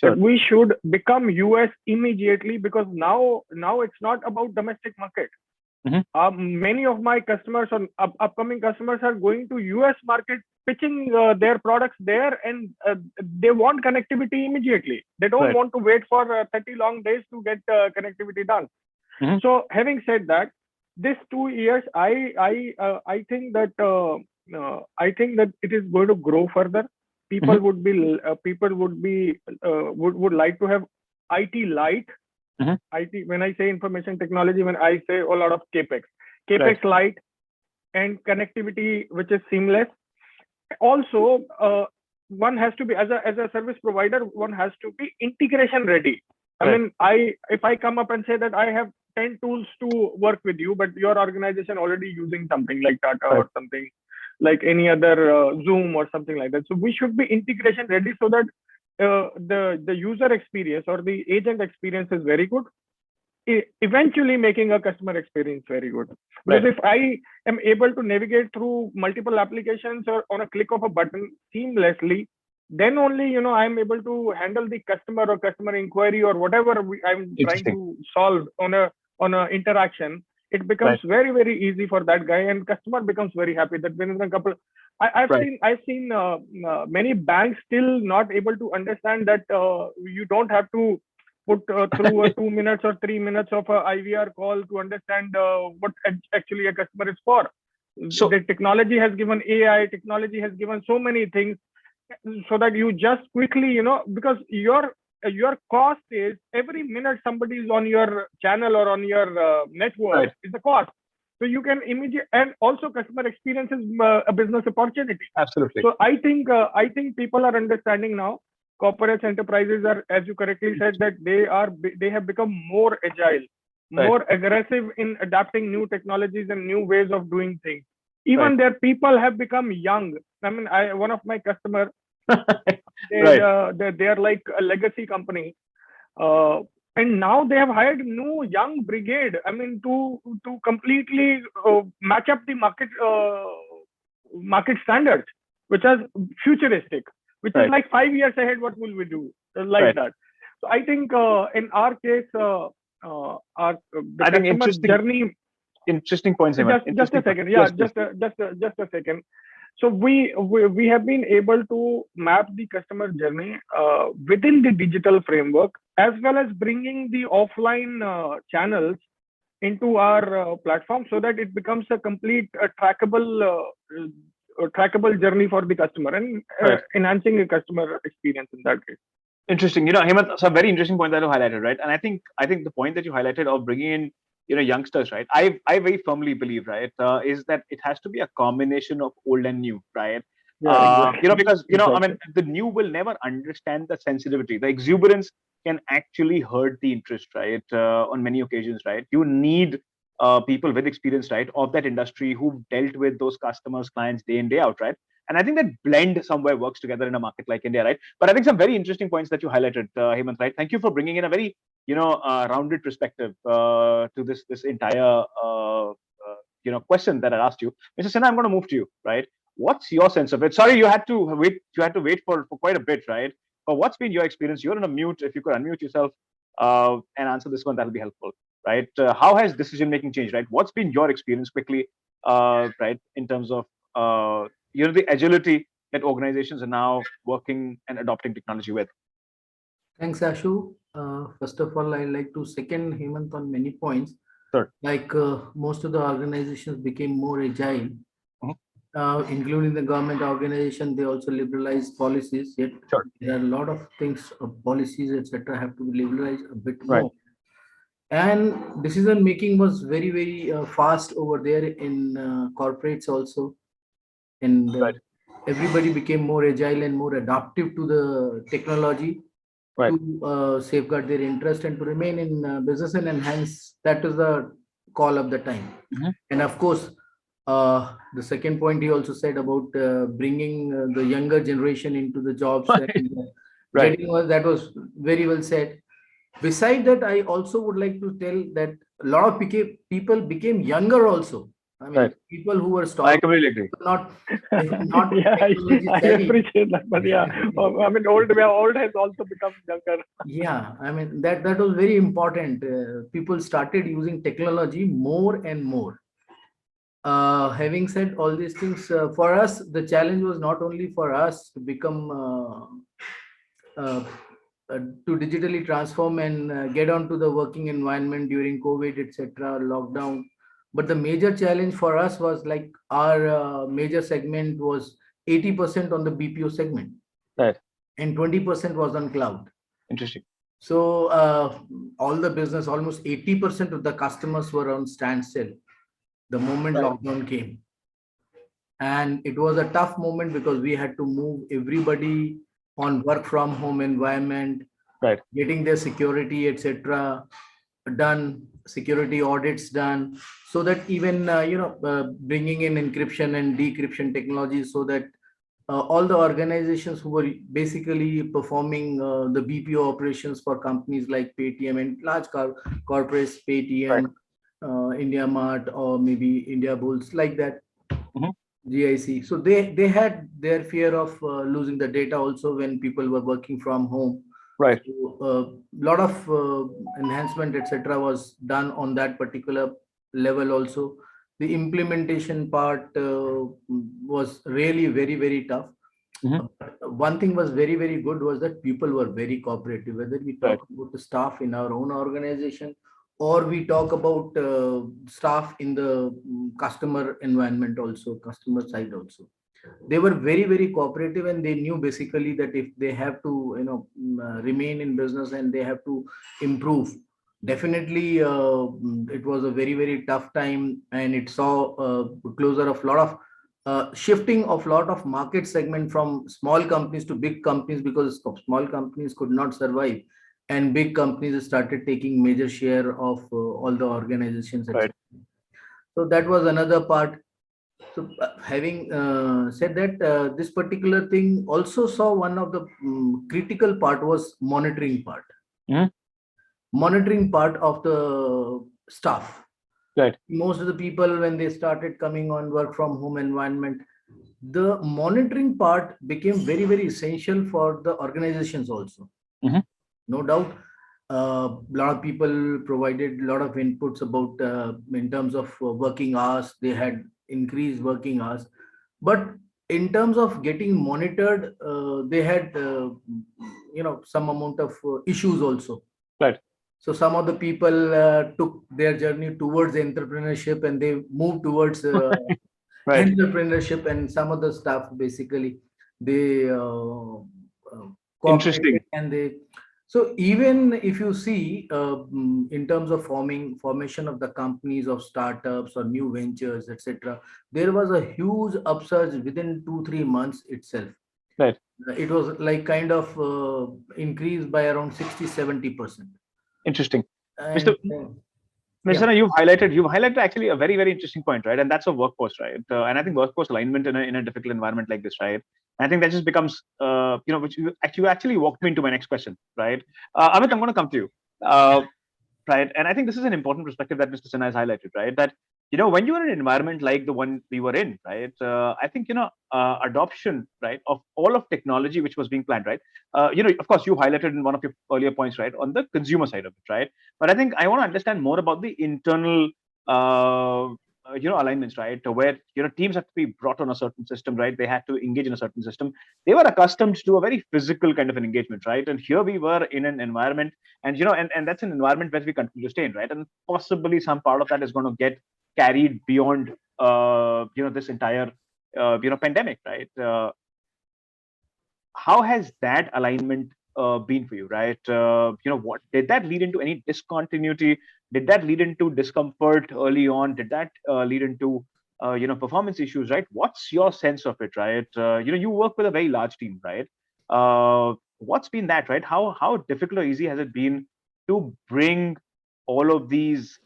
Sure. That we should become US immediately, because now it's not about domestic market. Many of my customers or upcoming customers are going to US market, pitching their products there, and they want connectivity immediately. They don't want to wait for 30 long days to get connectivity done. So having said that, this 2 years, I think that it is going to grow further. People would like to have IT light. IT, when I say information technology, when I say a lot of capex light, and connectivity which is seamless. Also, one has to be, as a service provider, one has to be integration ready. I mean, if I come up and say that I have 10 tools to work with you, but your organization already using something like Tata or something like any other Zoom or something like that. So we should be integration ready so that the user experience or the agent experience is very good, eventually making a customer experience very good. Because if I am able to navigate through multiple applications or on a click of a button seamlessly, then only I'm able to handle the customer or customer inquiry or whatever I'm trying to solve on a interaction. It becomes very, very easy for that guy, and customer becomes very happy. That within a couple, I've seen many banks still not able to understand that you don't have to put through 2 minutes or 3 minutes of a IVR call to understand what actually a customer is for. So the technology has given AI, technology has given so many things, so that you just quickly, because your cost is every minute somebody is on your channel or on your network is the cost. So you can immediately, and also customer experience is a business opportunity. Absolutely. So I think people are understanding now. Corporate enterprises are, as you correctly said, that they have become more agile, more aggressive in adapting new technologies and new ways of doing things. Even their people have become young. I mean, one of my customers, they are like a legacy company, and now they have hired new young brigade. I mean, to completely match up the market standards, which are futuristic, which is like 5 years ahead. What will we do like that? So I think in our case, the customer journey. Interesting points. Just a second. Yeah, just a second. So we have been able to map the customer journey within the digital framework, as well as bringing the offline channels into our platform, so that it becomes a complete trackable journey for the customer and enhancing the customer experience in that case. Interesting. Hemant, it's a very interesting point that you highlighted, right? And I think the point that you highlighted of bringing in youngsters, right? I very firmly believe, right, is that it has to be a combination of old and new, right? Because I mean, the new will never understand the sensitivity. The exuberance can actually hurt the interest, right? On many occasions, right? You need people with experience, right, of that industry who've dealt with those customers, clients day in, day out, right? And I think that blend somewhere works together in a market like India, right? But I think some very interesting points that you highlighted, Hemant, right? Thank you for bringing in a very rounded perspective to this entire question that I asked you. Mr. Sinha, I'm going to move to you, right? What's your sense of it? Sorry, you had to wait for quite a bit, right? But what's been your experience? You're on a mute. If you could unmute yourself and answer this one, that'll be helpful, right? How has decision making changed, right? What's been your experience quickly, right, in terms of the agility that organizations are now working and adopting technology with? Thanks, Ashu. First of all, I like to second Hemant on many points. Sure. Like most of the organizations became more agile, including the government organization. They also liberalized policies. Yet there are a lot of things, policies, etc., have to be liberalized a bit more. And decision making was very, very fast over there in corporates also, and everybody became more agile and more adaptive to the technology to safeguard their interest and to remain in business and enhance. That is the call of the time. And of course, the second point he also said about bringing the younger generation into the jobs. And, that was very well said. Beside that, I also would like to tell that a lot of people became younger also. I mean, people who were starting. I completely agree. Not I appreciate that, but I mean, old has also become younger. Yeah, I mean that was very important. People started using technology more and more. Having said all these things, for us, the challenge was not only for us to become to digitally transform and get onto the working environment during COVID, etc., lockdown. But the major challenge for us was like our major segment was 80% on the BPO segment, and 20% was on cloud. Interesting. So all the business, almost 80% of the customers were on standstill the moment lockdown came. And it was a tough moment because we had to move everybody on work from home environment, Right. getting their security, etc. done, security audits done, so that even bringing in encryption and decryption technologies, so that all the organizations who were basically performing the BPO operations for companies like Paytm and large corporates, Right. Paytm, India Mart, or maybe India Bulls, like that, GIC. So they had their fear of losing the data also when people were working from home. Right. So a lot of enhancement, etc., was done on that particular level also. The implementation part was really very tough. One thing was very good was that people were very cooperative. Whether we Right. talk about the staff in our own organization, or we talk about staff in the customer environment also, customer side also, they were very cooperative, and they knew basically that if they have to remain in business and they have to improve, definitely it was a very tough time, and it saw closure of lot of shifting of lot of market segment from small companies to big companies, because small companies could not survive and big companies started taking major share of all the organizations, Right. etc. So that was another part. So having said that, this particular thing also saw one of the critical part was monitoring part. Monitoring part of the staff. Right. Most of the people, when they started coming on work from home environment, the monitoring part became very essential for the organizations also. No doubt, a lot of people provided a lot of inputs about in terms of working hours. They had increased working hours, but in terms of getting monitored, they had some amount of issues also. Right. So some of the people took their journey towards entrepreneurship, and they moved towards Right. entrepreneurship, and some of the staff basically they Interesting. cooperated, and they. So even if you see in terms of formation of the companies, of startups or new ventures, etc., there was a huge upsurge within 2-3 months itself. Right. It was like kind of increased by around 60-70%. Interesting. And, Mr. Sinha, you've highlighted actually a very interesting point, right? And that's a workforce, right? And I think workforce alignment in a difficult environment like this, right? I think that just becomes, which you actually walked me into my next question, right? Amit, I'm going to come to you, right? And I think this is an important perspective that Mr. Sinha has highlighted, right? That when you're in an environment like the one we were in, right? I think adoption, right, of all of technology which was being planned, right? Of course, you highlighted in one of your earlier points, right, on the consumer side of it, right? But I think I want to understand more about the internal, alignments, right? Where teams have to be brought on a certain system, right? They had to engage in a certain system. They were accustomed to a very physical kind of an engagement, right? And here we were in an environment, and and that's an environment where we continue to stay in, right? And possibly some part of that is going to get carried beyond, this entire, pandemic, right? How has that alignment been for you, right? What did that lead into? Any discontinuity? Did that lead into discomfort early on? Did that lead into performance issues, right? What's your sense of it, right? You work with a very large team, right? What's been that, right? How difficult or easy has it been to bring all of these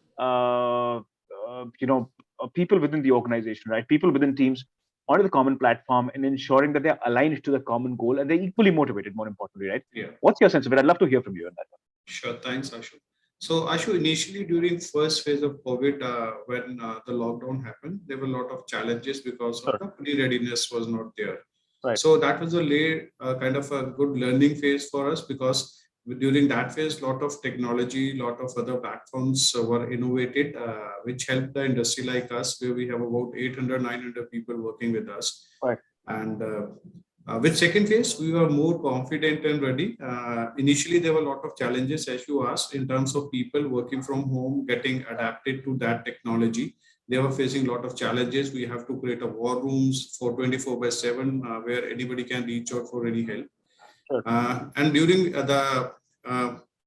people within the organization, right? People within teams onto the common platform, and ensuring that they're aligned to the common goal and they're equally motivated, more importantly, right? Yeah. What's your sense of it? I'd love to hear from you on that one. Sure. Thanks, Ashu. So, Ashu, initially during first phase of COVID, when the lockdown happened, there were a lot of challenges because of the pre-readiness was not there. Right. So that was a kind of a good learning phase for us, because during that phase, a lot of technology, a lot of other platforms were innovated, which helped the industry like us, where we have about 800-900 people working with us. Right. And with second phase, we were more confident and ready. Initially, there were a lot of challenges, as you asked, in terms of people working from home, getting adapted to that technology. They were facing a lot of challenges. We have to create a war rooms for 24/7, where anybody can reach out for any help. Sure. And during the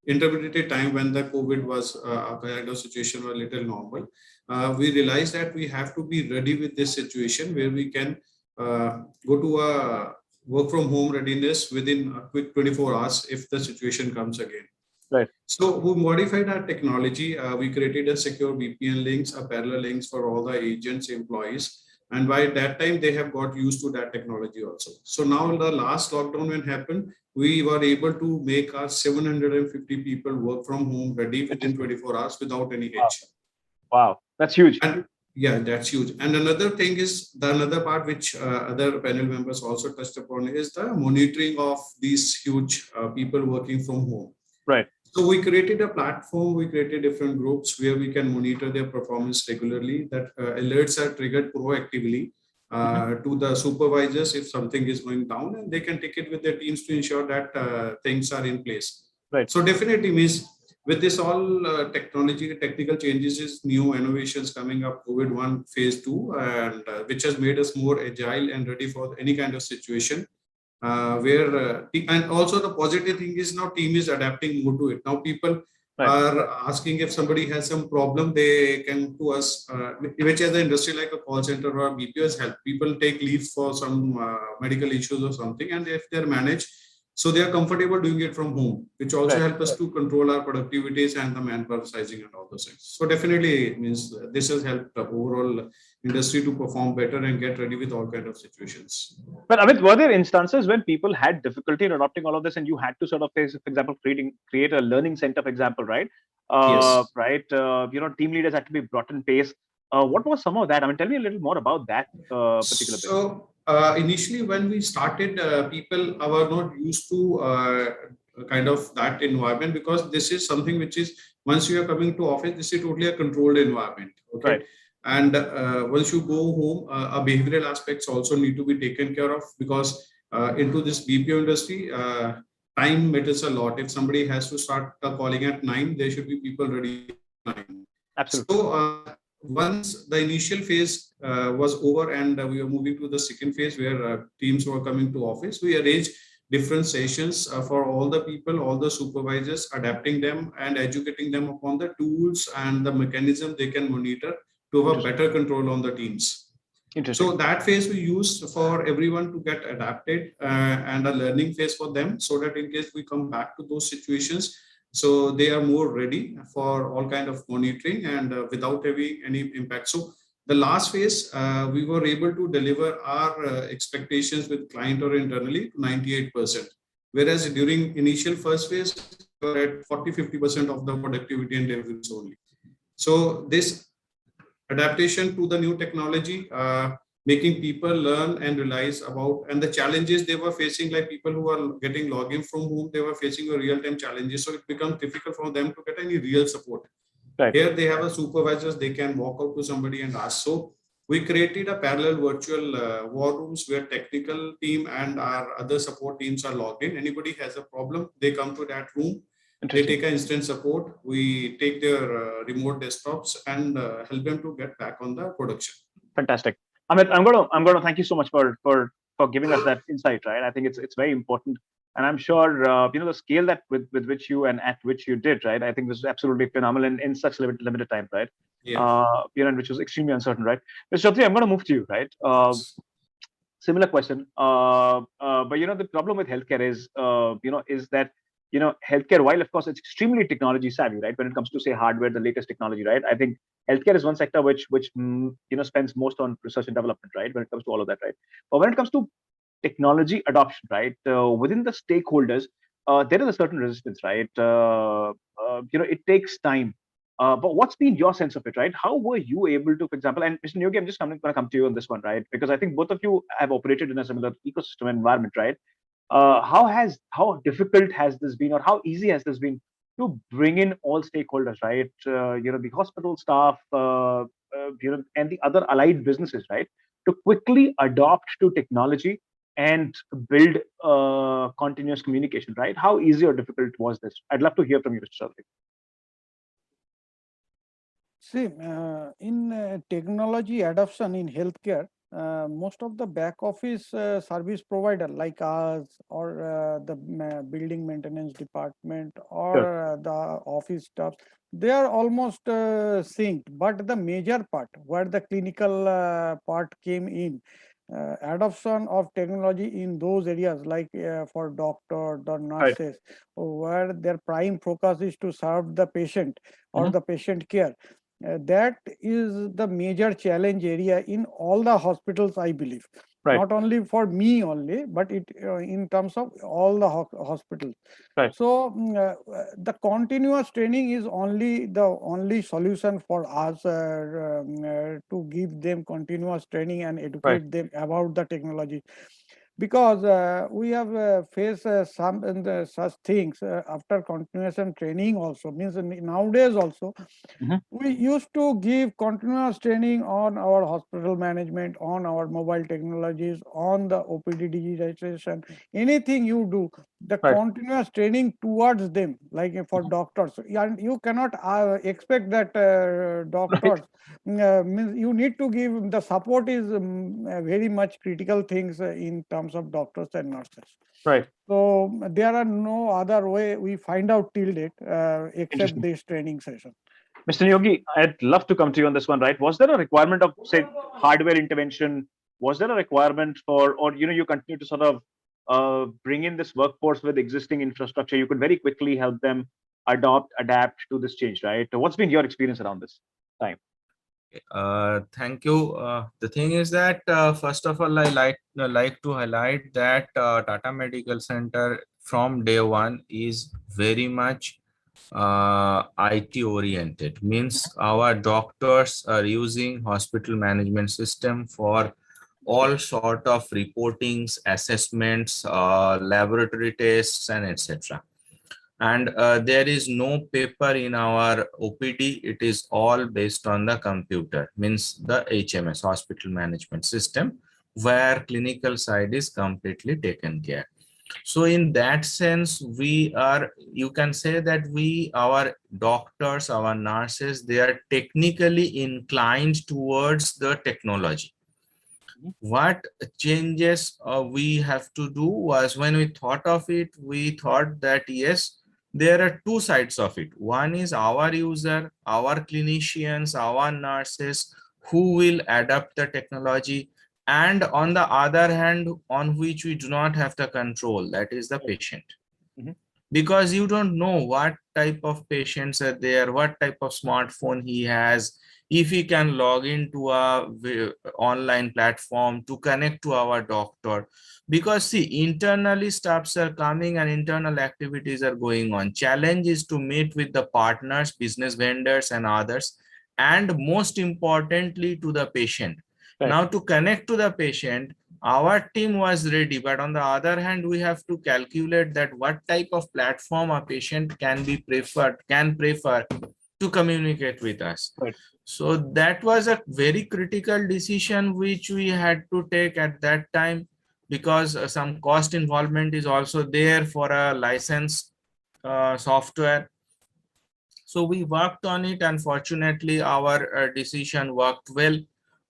intermediate time when the COVID was kind of situation was a little normal, we realized that we have to be ready with this situation where we can go to a work from home readiness within a quick 24 hours if the situation comes again. Right. So we modified our technology. We created a secure VPN links, a parallel links for all the agents, employees. And by that time, they have got used to that technology also. So now the last lockdown when happened, we were able to make our 750 people work from home ready within 24 hours without any hitch. Wow, that's huge. And yeah, that's huge. And another thing is another part which other panel members also touched upon is the monitoring of these huge people working from home. Right. So we created a platform, we created different groups where we can monitor their performance regularly, that alerts are triggered proactively to the supervisors if something is going down, and they can take it with their teams to ensure that things are in place. Right. So definitely means with this all technology, technical changes, is new innovations coming up, COVID-1 phase 2, and which has made us more agile and ready for any kind of situation. And also the positive thing is now team is adapting more to it. Now people are asking if somebody has some problem, they can to us, which as an industry like a call center or BPOs help. People take leave for some medical issues or something, and if they're managed, so they are comfortable doing it from home, which also help us to control our productivities and the manpower sizing and all those things. So definitely means this has helped the overall industry to perform better and get ready with all kind of situations. But Amit, were there instances when people had difficulty in adopting all of this, and you had to sort of, for example, create a learning center, for example, right? Yes. Right. Team leaders had to be brought in pace. What was some of that? I mean, tell me a little more about that particular thing. So initially, when we started, people were not used to kind of that environment, because this is something which is, once you are coming to office, this is totally a controlled environment. Okay. Right. And once you go home, behavioral aspects also need to be taken care of, because into this BPO industry, time matters a lot. If somebody has to start calling at 9, there should be people ready at 9. Absolutely. So once the initial phase was over and we were moving to the second phase where teams were coming to office, we arranged different sessions for all the people, all the supervisors, adapting them and educating them upon the tools and the mechanism they can monitor to have better control on the teams. So that phase we used for everyone to get adapted and a learning phase for them, so that in case we come back to those situations, so they are more ready for all kind of monitoring and without having any impact. So the last phase, we were able to deliver our expectations with client or internally to 98%. Whereas during initial first phase, we were at 40-50% of the productivity and deliveries only. So this adaptation to the new technology, making people learn and realize about, and the challenges they were facing, like people who are getting login from home, they were facing a real-time challenges. So it becomes difficult for them to get any real support. Right. Here they have a supervisors, they can walk out to somebody and ask. So we created a parallel virtual war rooms where technical team and our other support teams are logged in. Anybody has a problem, they come to that room. They take an instant support. We take their remote desktops and help them to get back on the production. Fantastic. Amit, I'm going to thank you so much for giving us that insight. Right. I think it's very important, and I'm sure the scale that with which you and at which you did. Right. I think this is absolutely phenomenal in such limited time. Right. Yeah. And which was extremely uncertain. Right. Mr. Choudhuri, I'm going to move to you. Right. Similar question. But the problem with healthcare is is that healthcare, while of course it's extremely technology savvy, right, when it comes to say hardware, the latest technology, right, I think healthcare is one sector which spends most on research and development, right, when it comes to all of that, right. But when it comes to technology adoption, right, within the stakeholders, there is a certain resistance, right. It takes time. But what's been your sense of it, right? How were you able to, for example, and Mr. Neogy, I'm just going to come to you on this one, right? Because I think both of you have operated in a similar ecosystem environment, right? How difficult has this been, or how easy has this been to bring in all stakeholders, right? The hospital staff, and the other allied businesses, right, to quickly adopt to technology and build continuous communication, right? How easy or difficult was this? I'd love to hear from you, Mr. Choudhuri. See, in technology adoption in healthcare, most of the back office service provider like us or the building maintenance department or Sure. the office staff, they are almost synced. But the major part where the clinical part came in, adoption of technology in those areas like for doctor, the Right. nurses, where their prime focus is to serve the patient or Mhm. the patient care. That is the major challenge area in all the hospitals, I believe. Right. Not only for me only, but it in terms of all the hospitals. Right. So the continuous training is the only solution for us to give them continuous training and Right. educate them about the technology, because we have faced some such things after continuation training also, means nowadays also Mhm. we used to give continuous training on our hospital management, on our mobile technologies, on the OPD digitization, anything you do, the Right. continuous training towards them, like for Mhm. doctors. And you cannot expect that Right. doctors, means you need to give the support is very much critical things in terms of doctors and nurses. Right. So there are no other way we find out till date except Interesting. this training session. Mr. Neogy, I'd love to come to you on this one, right? Was there a requirement of, say, hardware intervention? Was there a requirement for, or you continue to sort of bring in this workforce with existing infrastructure? You could very quickly help them adapt to this change, right? What's been your experience around this time? Thank you. The thing is that first of all, I like to highlight that Tata Medical Center from day one is very much IT oriented. Means our doctors are using hospital management system for all sort of reportings, assessments, laboratory tests, and etc. And there is no paper in our OPD. It is all based on the computer, means the HMS, hospital management system, where clinical side is completely taken care. So in that sense, we are, you can say that our doctors, our nurses, they are technically inclined towards the technology. What changes we have to do was, when we thought of it, we thought that yes, there are two sides of it. One is our user, our clinicians, our nurses who will adapt the technology, and on the other hand, on which we do not have the control, that is the patient. Mhm. Because you don't know what type of patients are there, what type of smartphone he has, if he can log into a online platform to connect to our doctor. Because see, internally staffs are coming and internal activities are going on. Challenge is to meet with the partners, business vendors and others, and most importantly to the patient. Right. Now to connect to the patient, our team was ready, but on the other hand, we have to calculate that what type of platform a patient can prefer to communicate with us. Right. So that was a very critical decision which we had to take at that time, because some cost involvement is also there for a licensed software. So we worked on it, and fortunately our decision worked well.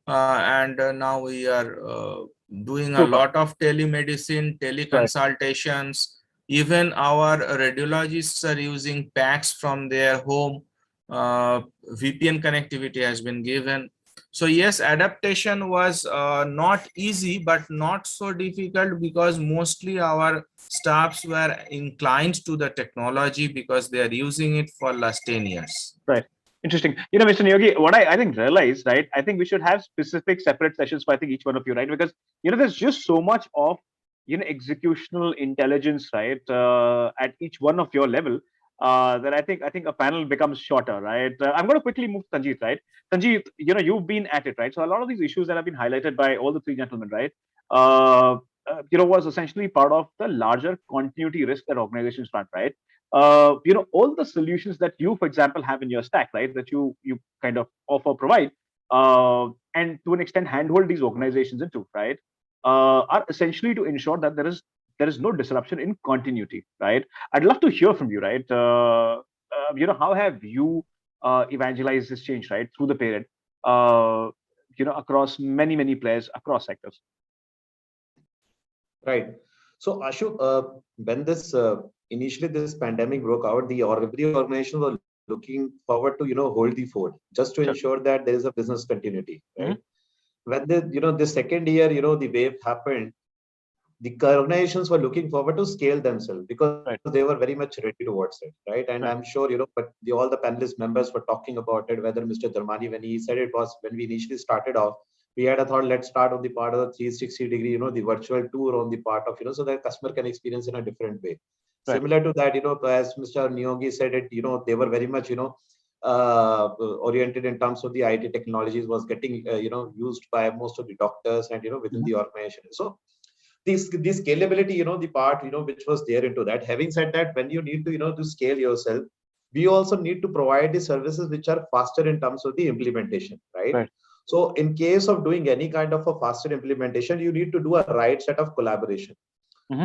And now we are doing a Super. lot of telemedicine, Right. teleconsultations. Even our radiologists are using packs from their home. VPN connectivity has been given. So yes, adaptation was not easy, but not so difficult, because mostly our staffs were inclined to the technology because they are using it for last 10 years. Right. Interesting. Mr. Neogi, what I think realized, right? I think we should have specific separate sessions for I think each one of you, right? Because there's just so much of executional intelligence, right, at each one of your level, that I think a panel becomes shorter, right? I'm going to quickly move to Tanjeet, right? Tanjeet, you've been at it, right? So a lot of these issues that have been highlighted by all the three gentlemen, right? Was essentially part of the larger continuity risk that organizations run, right? All the solutions that you, for example, have in your stack, right, that you kind of offer, provide, and to an extent handhold these organizations into, right, are essentially to ensure that there is no disruption in continuity, right? I'd love to hear from you, right? How have you evangelized this change, right, through the parent? Uh, across many players across sectors. Right. So Ashu, when this initially this pandemic broke out, every organization was looking forward to hold the fort just to Sure. ensure that there is a business continuity, right? When the second year the wave happened, the organizations were looking forward to scale themselves because Right. they were very much ready towards it, right? And I'm Right. sure but all the panelist members were talking about it. Whether Mr. Dharmani, when he said it was when we initially started off, we had a thought, let's start on the part of the 360-degree, the virtual tour on the part of so that customer can experience in a different way. Right. Similar to that, as Mr. Neogy said it, they were very much oriented in terms of the IT technologies was getting used by most of the doctors and within the organization. So this scalability, the part which was there into that. Having said that, when you need to to scale yourself, we also need to provide the services which are faster in terms of the implementation, right? Right. So in case of doing any kind of a faster implementation, you need to do a right set of collaboration.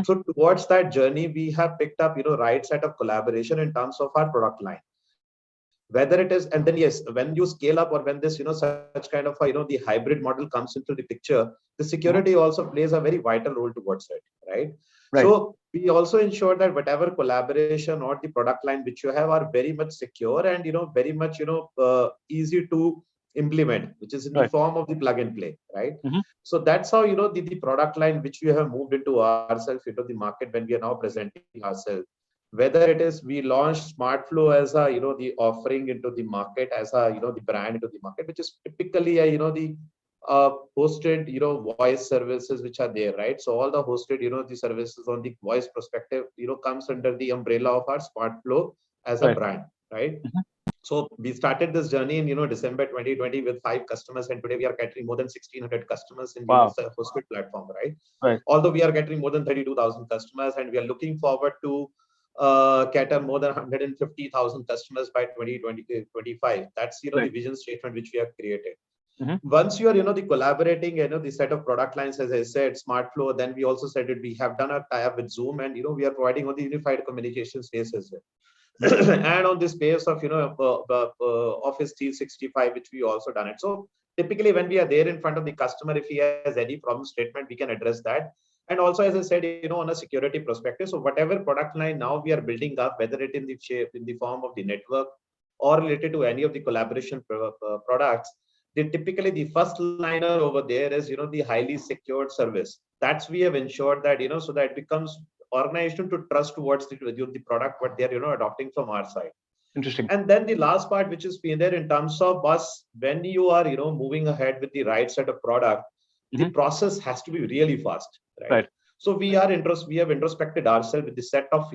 So towards that journey, we have picked up right set of collaboration in terms of our product line. Whether it is, and then yes, when you scale up or when this such kind of the hybrid model comes into the picture, the security also plays a very vital role towards it, right? Right. So we also ensure that whatever collaboration or the product line which you have are very much secure and very much easy to implement, which is in the Right. form of the plug and play, right? So that's how the product line which we have moved into ourselves into the market when we are now presenting ourselves. Whether it is we launched SmartFlow as a the offering into the market, as a the brand into the market, which is typically a the hosted voice services which are there, right? So all the hosted the services on the voice perspective comes under the umbrella of our SmartFlow as a Right. brand, right? So we started this journey in December 2020 with 5 customers, and today we are catering more than 1,600 customers in the Wow. hosted platform, right? Right. Although we are catering more than 32,000 customers, and we are looking forward to cater more than 150,000 customers by 2025. That's the Right. vision statement which we have created. Once you are the collaborating the set of product lines, as I said, SmartFlow, then we also said that we have done a tie-up with Zoom, and we are providing on the unified communication space as well. And on the space of Office 365, which we also done it. So typically when we are there in front of the customer, if he has any problem statement, we can address that. And also, as I said, on a security perspective, so whatever product line now we are building up, whether it in the shape, in the form of the network or related to any of the collaboration products, typically the first liner over there is the highly secured service. That's we have ensured that so that it becomes organization to trust towards the product what they are adopting from our side. Interesting. And then the last part which is been there in terms of us, when you are moving ahead with the right set of product, the process has to be really fast, right? So we have introspected ourselves with the set of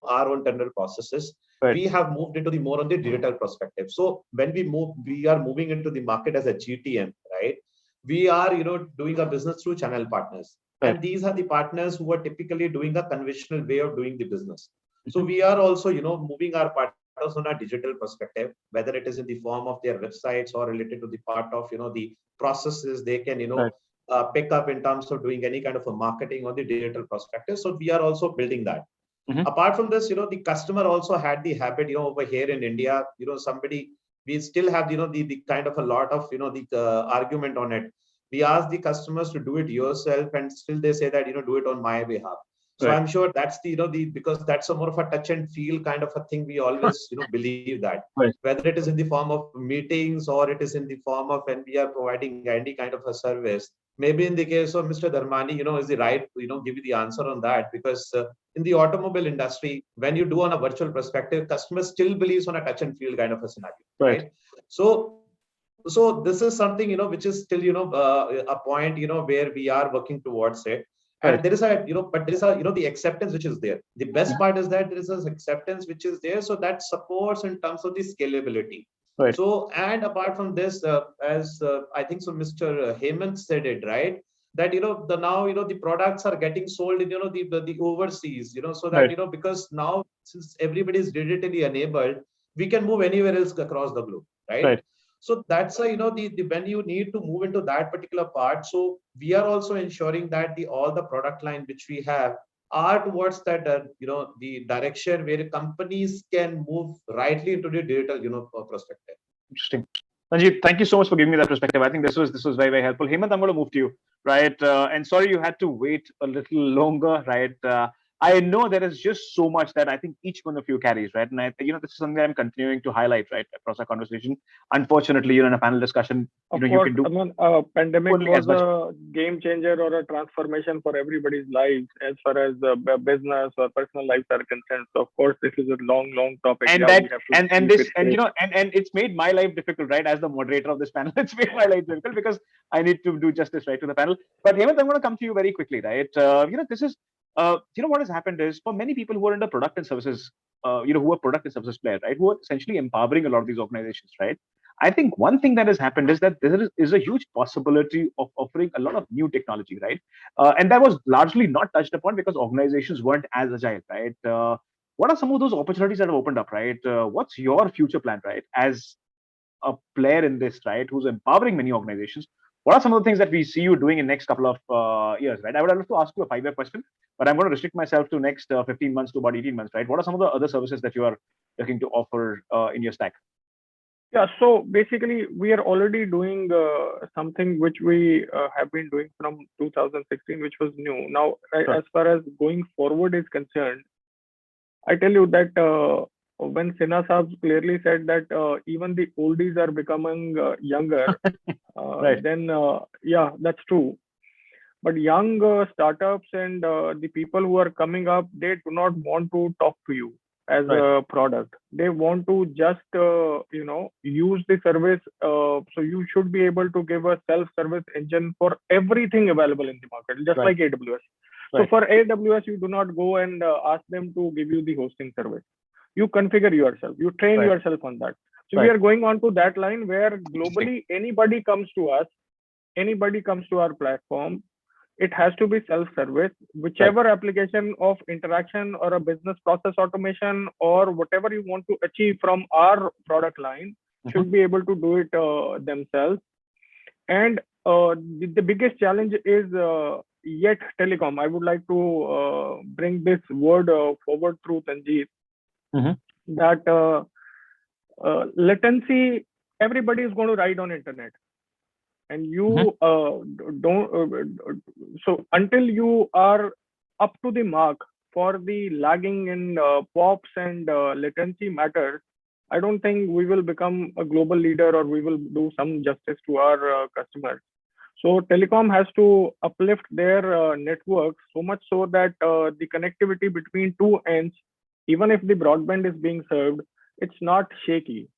our own internal processes. Right. We have moved into the more on the digital perspective. So when we are moving into the market as a GTM, right? We are doing a business through channel partners. Right. And these are the partners who are typically doing a conventional way of doing the business. So we are also moving our partners on a digital perspective, whether it is in the form of their websites or related to the part of the processes they can Right. pick up in terms of doing any kind of a marketing on the digital perspective. So we are also building that. Apart from this, the customer also had the habit, over here in India, we still have, the kind of a lot of, the argument on it. We ask the customers to do it yourself, and still they say that, do it on my behalf. So Right. I'm sure that's the, because that's a more of a touch and feel kind of a thing. We always, believe that. Right. Whether it is in the form of meetings or it is in the form of when we are providing any kind of a service. Maybe in the case of Mr. Dharmani, is the right, give you the answer on that, because in the automobile industry, when you do on a virtual perspective, customers still believes on a touch and feel kind of a scenario, right? So this is something, which is still, a point, where we are working towards it. And Right. there is a, but there is a, the acceptance which is there. The best part is that there is an acceptance which is there. So that supports in terms of the scalability. Right. So, and apart from this, as I think so, Mr. Hemant said it, right? That, the now, the products are getting sold in, the overseas, so that, Right. because now since everybody is digitally enabled, we can move anywhere else across the globe, right? Right. So that's why, the when you need to move into that particular part. So we are also ensuring that all the product line which we have are towards that, the direction where companies can move rightly into the digital, perspective. Interesting. Tanjeet, thank you so much for giving me that perspective. I think this was very, very helpful. Hemant, I'm going to move to you, right? And sorry you had to wait a little longer, right? I know there is just so much that I think each one of you carries, right? And this is something I'm continuing to highlight, right, across our conversation. Unfortunately, in a panel discussion, Of you course, can do pandemic only was as much. a game changer or a transformation for everybody's lives as far as business or personal lives are concerned. So of course, this is a long, long topic. And Yeah, that we have to and keep this it and short. and it's made my life difficult, right? As the moderator of this panel, it's made my life difficult because I need to do justice, right, to the panel. But Hemant, I'm going to come to you very quickly, right? This is what has happened is for many people who are in the product and services, who are product and services players, right, who are essentially empowering a lot of these organizations, right? I think one thing that has happened is that there is a huge possibility of offering a lot of new technology, right? And that was largely not touched upon because organizations weren't as agile, right? What are some of those opportunities that have opened up, right? What's your future plan, right? As a player in this, right, who's empowering many organizations, what are some of the things that we see you doing in next couple of years, right? I would love to ask you a 5-year question, but I'm going to restrict myself to next 15 months to about 18 months, right? What are some of the other services that you are looking to offer in your stack? Yeah, so basically, we are already doing something which we have been doing from 2016, which was new. Now, Sure. as far as going forward is concerned, I tell you that when Sinha Saab clearly said that even the oldies are becoming younger, Right. then yeah, that's true. But young startups and the people who are coming up, they do not want to talk to you as Right. a product. They want to just use the service. So you should be able to give a self-service engine for everything available in the market, just Right. like AWS. So Right. for AWS, you do not go and ask them to give you the hosting service. You configure yourself. You train Right. yourself on that. So Right. we are going on to that line where globally anybody comes to us, anybody comes to our platform, it has to be self-service. Whichever application of interaction or a business process automation or whatever you want to achieve from our product line should be able to do it themselves. And the biggest challenge is yet telecom. I would like to bring this word forward through Tanjeet, that latency, everybody is going to ride on internet. And you don't, so until you are up to the mark for the lagging in POPs and latency matters, I don't think we will become a global leader or we will do some justice to our customers. So telecom has to uplift their network so much so that the connectivity between two ends, even if the broadband is being served, it's not shaky.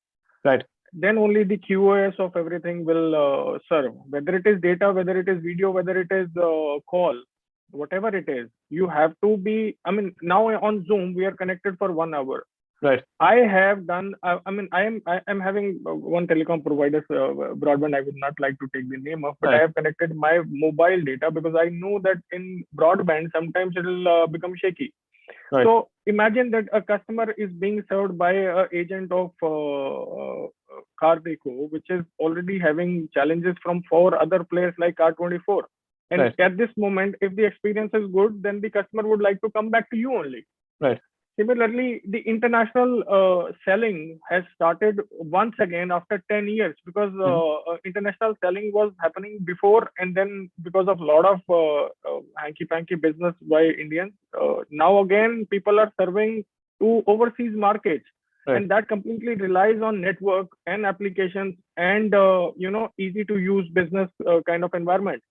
Right. Then only the QoS of everything will serve. Whether it is data, whether it is video, whether it is call, whatever it is, you have to be. I mean, now on Zoom we are connected for 1 hour. Right. I have done. I am having one telecom provider's broadband. I would not like to take the name of, but Right. I have connected my mobile data because I know that in broadband sometimes it will become shaky. Right. So imagine that a customer is being served by an agent of Car.Deco, which is already having challenges from 4 other players like Car24. And Right. at this moment, if the experience is good, then the customer would like to come back to you only. Right. Similarly, the international selling has started once again after 10 years because international selling was happening before, and then because of a lot of hanky-panky business by Indians, now again people are serving to overseas markets. Right. And that completely relies on network and applications and easy to use business kind of environment.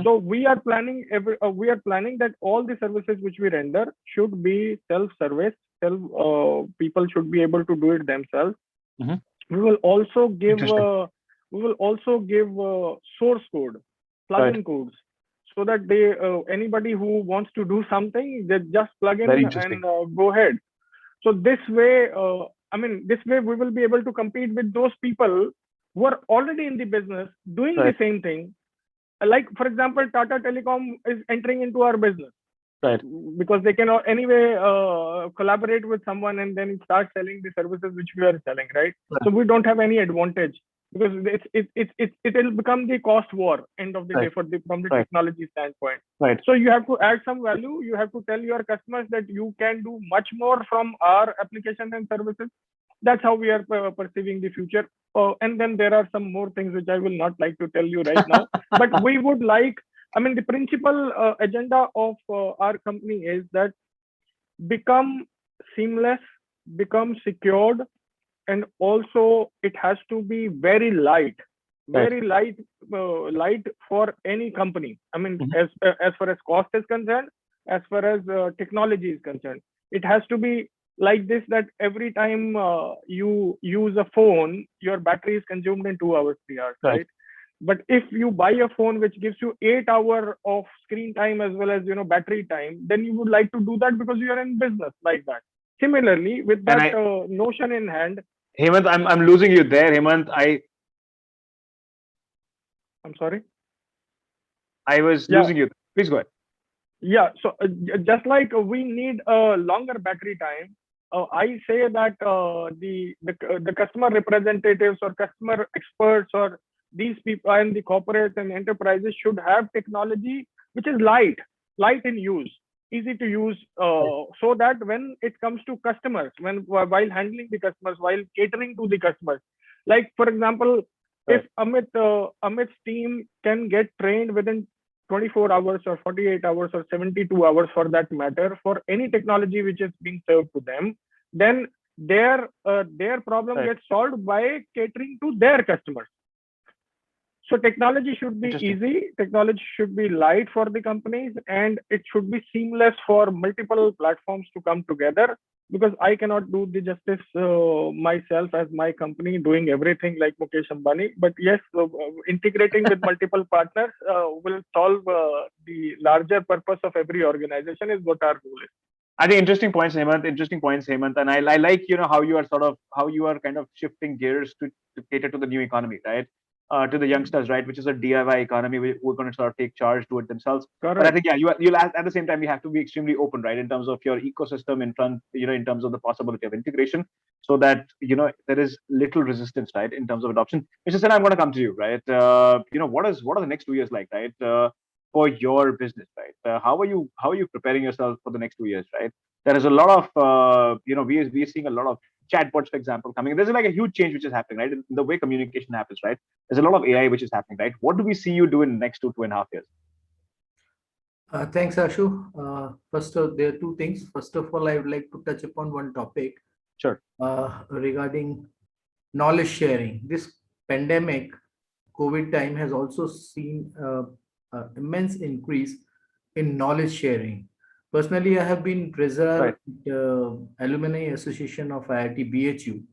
So we are planning that all the services which we render should be self-service. People should be able to do it themselves. We will also give source code, plugin codes, so that anybody who wants to do something, they just plug in and go ahead. So this way, we will be able to compete with those people who are already in the business doing the same thing. Like, for example, Tata Telecom is entering into our business. Right. Because they can anyway collaborate with someone and then start selling the services which we are selling, right? So we don't have any advantage because it will become the cost war end of the day from the technology standpoint. Right. So you have to add some value. You have to tell your customers that you can do much more from our applications and services. That's how we are perceiving the future. And then there are some more things which I will not like to tell you right now. But we would like, I mean, the principal agenda of our company is that become seamless, become secured, and also it has to be very light, very light, light for any company. I mean, as far as cost is concerned, as far as technology is concerned, it has to be like this, that every time you use a phone, your battery is consumed in 2 hours, 3 hours, right? But if you buy a phone which gives you 8 hours of screen time as well as battery time, then you would like to do that because you are in business like that. Similarly, with that notion in hand, Hemant, I'm losing you there, Hemant. I'm sorry. I was losing you. Please go ahead. Yeah. So just like we need a longer battery time, I say that the customer representatives or customer experts or these people and the corporates and enterprises should have technology which is light in use, easy to use, so that when it comes to customers, while handling the customers, while catering to the customers, like for example, if Amit's team can get trained within 24 hours or 48 hours or 72 hours for that matter for any technology which is being served to them, then their problem gets solved by catering to their customers. So technology should be easy, technology should be light for the companies, and it should be seamless for multiple platforms to come together, because I cannot do the justice myself as my company doing everything like Mukesh Ambani. But yes, integrating with multiple partners will solve the larger purpose of every organization is what our goal is. I think interesting points, Hemant. And I like how you are kind of shifting gears to cater to the new economy, right? To the youngsters, right? Which is a DIY economy. We're going to sort of take charge, do it themselves. Correct. But I think you'll at the same time you have to be extremely open, right? In terms of your ecosystem, in terms of the possibility of integration, so that there is little resistance, right? In terms of adoption. Mr. Sinha, I'm going to come to you, right? What are the next 2 years like, right? For your business, right? How are you preparing yourself for the next 2 years, right? There is a lot of we are seeing a lot of chatbots, for example, coming. There's like a huge change which is happening, right? In the way communication happens, right? There's a lot of AI which is happening, right? What do we see you do in the next 2.5 years? Thanks, Ashu. First, there are two things. First of all, I would like to touch upon one topic. Sure. Regarding knowledge sharing. This pandemic, COVID time has also seen immense increase in knowledge sharing. Personally, I have been treasurer at Alumni Association of IIT BHU,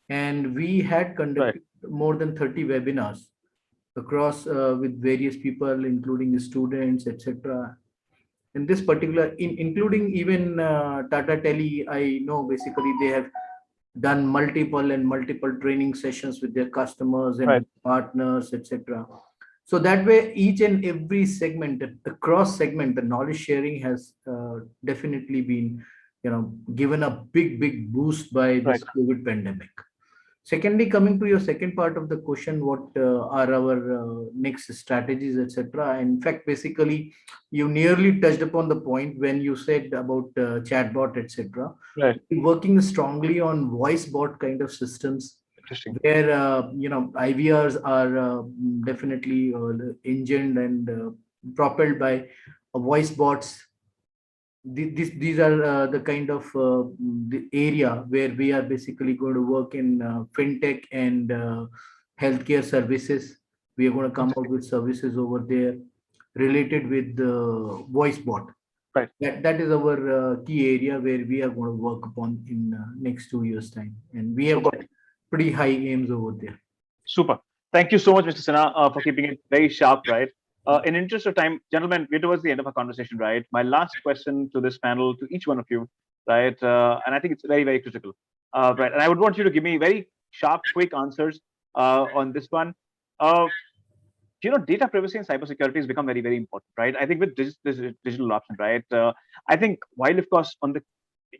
and we had conducted more than 30 webinars across with various people, including the students, etc. In this particular, including even Tata Tele, I know basically they have done multiple training sessions with their customers and partners, etc. So that way, each and every segment, the cross segment, the knowledge sharing has definitely been, given a big boost by this COVID pandemic. Secondly, coming to your second part of the question, what are our next strategies, etc. In fact, basically, you nearly touched upon the point when you said about chatbot, etc. Right. Working strongly on voice bot kind of systems, where IVRs are definitely engined and propelled by voice bots. These are the kind of the area where we are basically going to work in fintech and healthcare services. We are going to come out with services over there related with the voice bot. Right. That is our key area where we are going to work upon in next 2 years time, and we have got pretty high aims over there. Super. Thank you so much, Mr. Sinha, for keeping it very sharp, right? In interest of time, gentlemen, we're towards the end of our conversation, right? My last question to this panel, to each one of you, right? And I think it's very critical, right? And I would want you to give me very sharp, quick answers on this one. Data privacy and cybersecurity has become very important, right? I think with digital option, right? I think while of course on the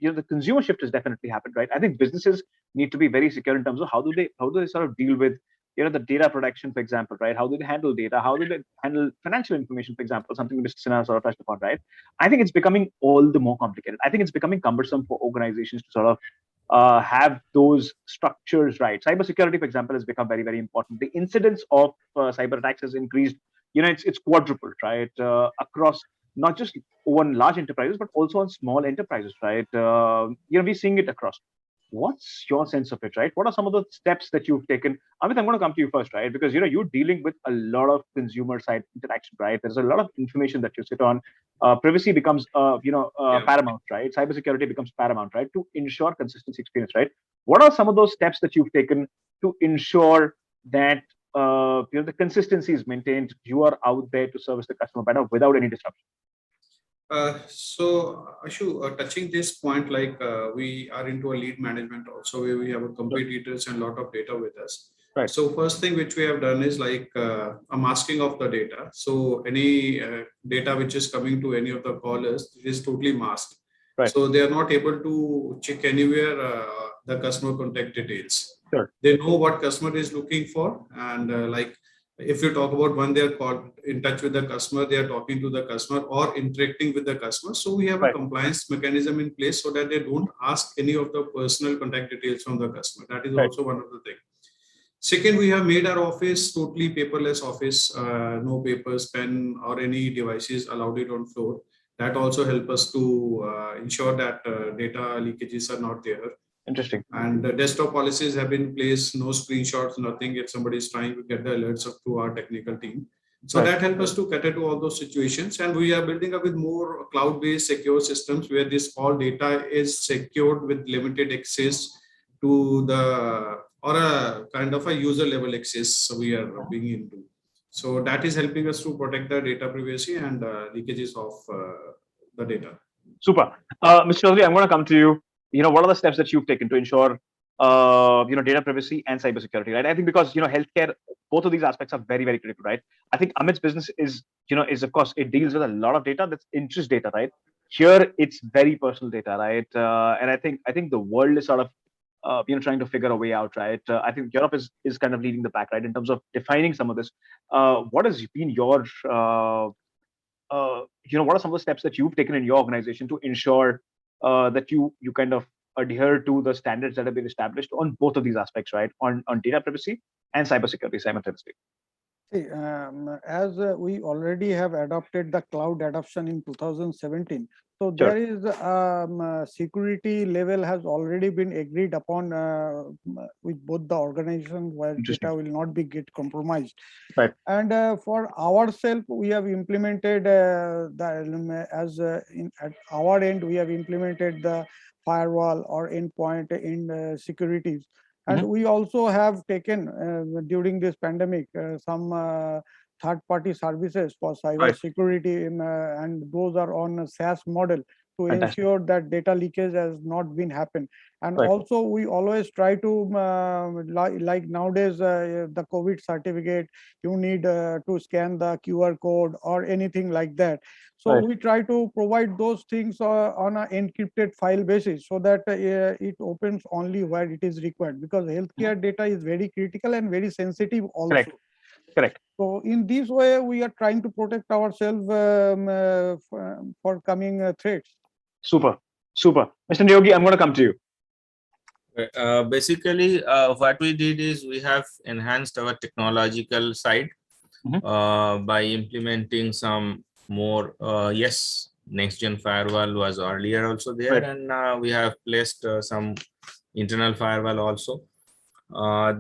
the consumer shift has definitely happened, right? I think businesses need to be very secure in terms of how do they sort of deal with the data protection, for example, right? How do they handle data? How do they handle financial information, for example, something Mr. Sinha sort of touched upon, right? I think it's becoming all the more complicated. I think it's becoming cumbersome for organizations to sort of have those structures right. Cybersecurity, for example, has become very, very important. The incidence of cyber attacks has increased. It's quadrupled, right, across not just on large enterprises but also on small enterprises, right? We're seeing it across. What's your sense of it, right? What are some of the steps that you've taken? Amit, I'm going to come to you first, right? Because you're dealing with a lot of consumer side interaction, right? There's a lot of information that you sit on. Privacy becomes, paramount, right? Cybersecurity becomes paramount, right? To ensure consistency experience, right? What are some of those steps that you've taken to ensure that the consistency is maintained? You are out there to service the customer better without any disruption. So Ashu, touching this point, like we are into a lead management also, where we have a competitors and a lot of data with us. Right. So first thing which we have done is like a masking of the data. So any data which is coming to any of the callers is totally masked. Right. So they are not able to check anywhere the customer contact details. Sure. They know what customer is looking for, and like if you talk about when they are called in touch with the customer, they are talking to the customer or interacting with the customer. So we have a compliance mechanism in place so that they don't ask any of the personal contact details from the customer. That is also one of the things. Second, we have made our office totally paperless office, no papers, pen or any devices allowed it on floor. That also help us to ensure that data leakages are not there. Interesting. And the desktop policies have been placed, no screenshots, nothing if somebody is trying to get the alerts up to our technical team. So that helps us to cater to all those situations. And we are building up with more cloud-based secure systems where this all data is secured with limited access to the, or a kind of a user level access we are being into. So that is helping us to protect the data privacy and leakages of the data. Super. Mr. Choudhuri, I'm going to come to you. What are the steps that you've taken to ensure, data privacy and cybersecurity, right? I think because, healthcare, both of these aspects are very, very critical, right? I think Amit's business is of course, it deals with a lot of data that's interest data, right? Here, it's very personal data, right? And I think the world is sort of, trying to figure a way out, right? I think Europe is kind of leading the pack, right, in terms of defining some of this. What has been your what are some of the steps that you've taken in your organization to ensure that you kind of adhere to the standards that have been established on both of these aspects, right? On data privacy and cybersecurity simultaneously. See, as we already have adopted the cloud adoption in 2017, so there is security level has already been agreed upon with both the organizations where data will not be get compromised. Right. And for ourselves, we have implemented at our end, we have implemented the firewall or endpoint in securities. And we also have taken during this pandemic some third-party services for cyber security, and those are on a SaaS model to ensure that data leakage has not been happened. And also we always try to like nowadays the COVID certificate, you need to scan the QR code or anything like that. So we try to provide those things on an encrypted file basis so that it opens only where it is required, because healthcare data is very critical and very sensitive also. Correct. So in this way, we are trying to protect ourselves for coming threats. Super. Mr. Neogy, I'm going to come to you. Basically, what we did is we have enhanced our technological side by implementing some more, next gen firewall was earlier also there, and we have placed some internal firewall also.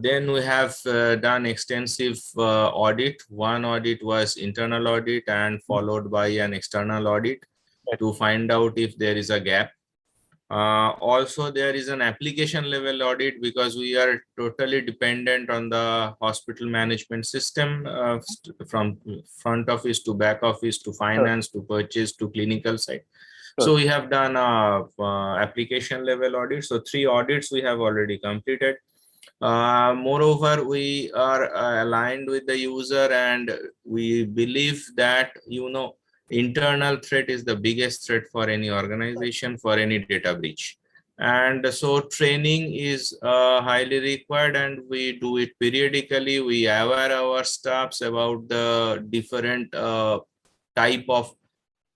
Then we have done extensive audit. One audit was internal audit and followed by an external audit to find out if there is a gap. Also, there is an application level audit because we are totally dependent on the hospital management system from front office to back office to finance to purchase to clinical side. So we have done application level audit. So 3 audits we have already completed. Moreover, we are aligned with the user, and we believe that internal threat is the biggest threat for any organization, for any data breach. And so training is highly required, and we do it periodically. We aware our staffs about the different type of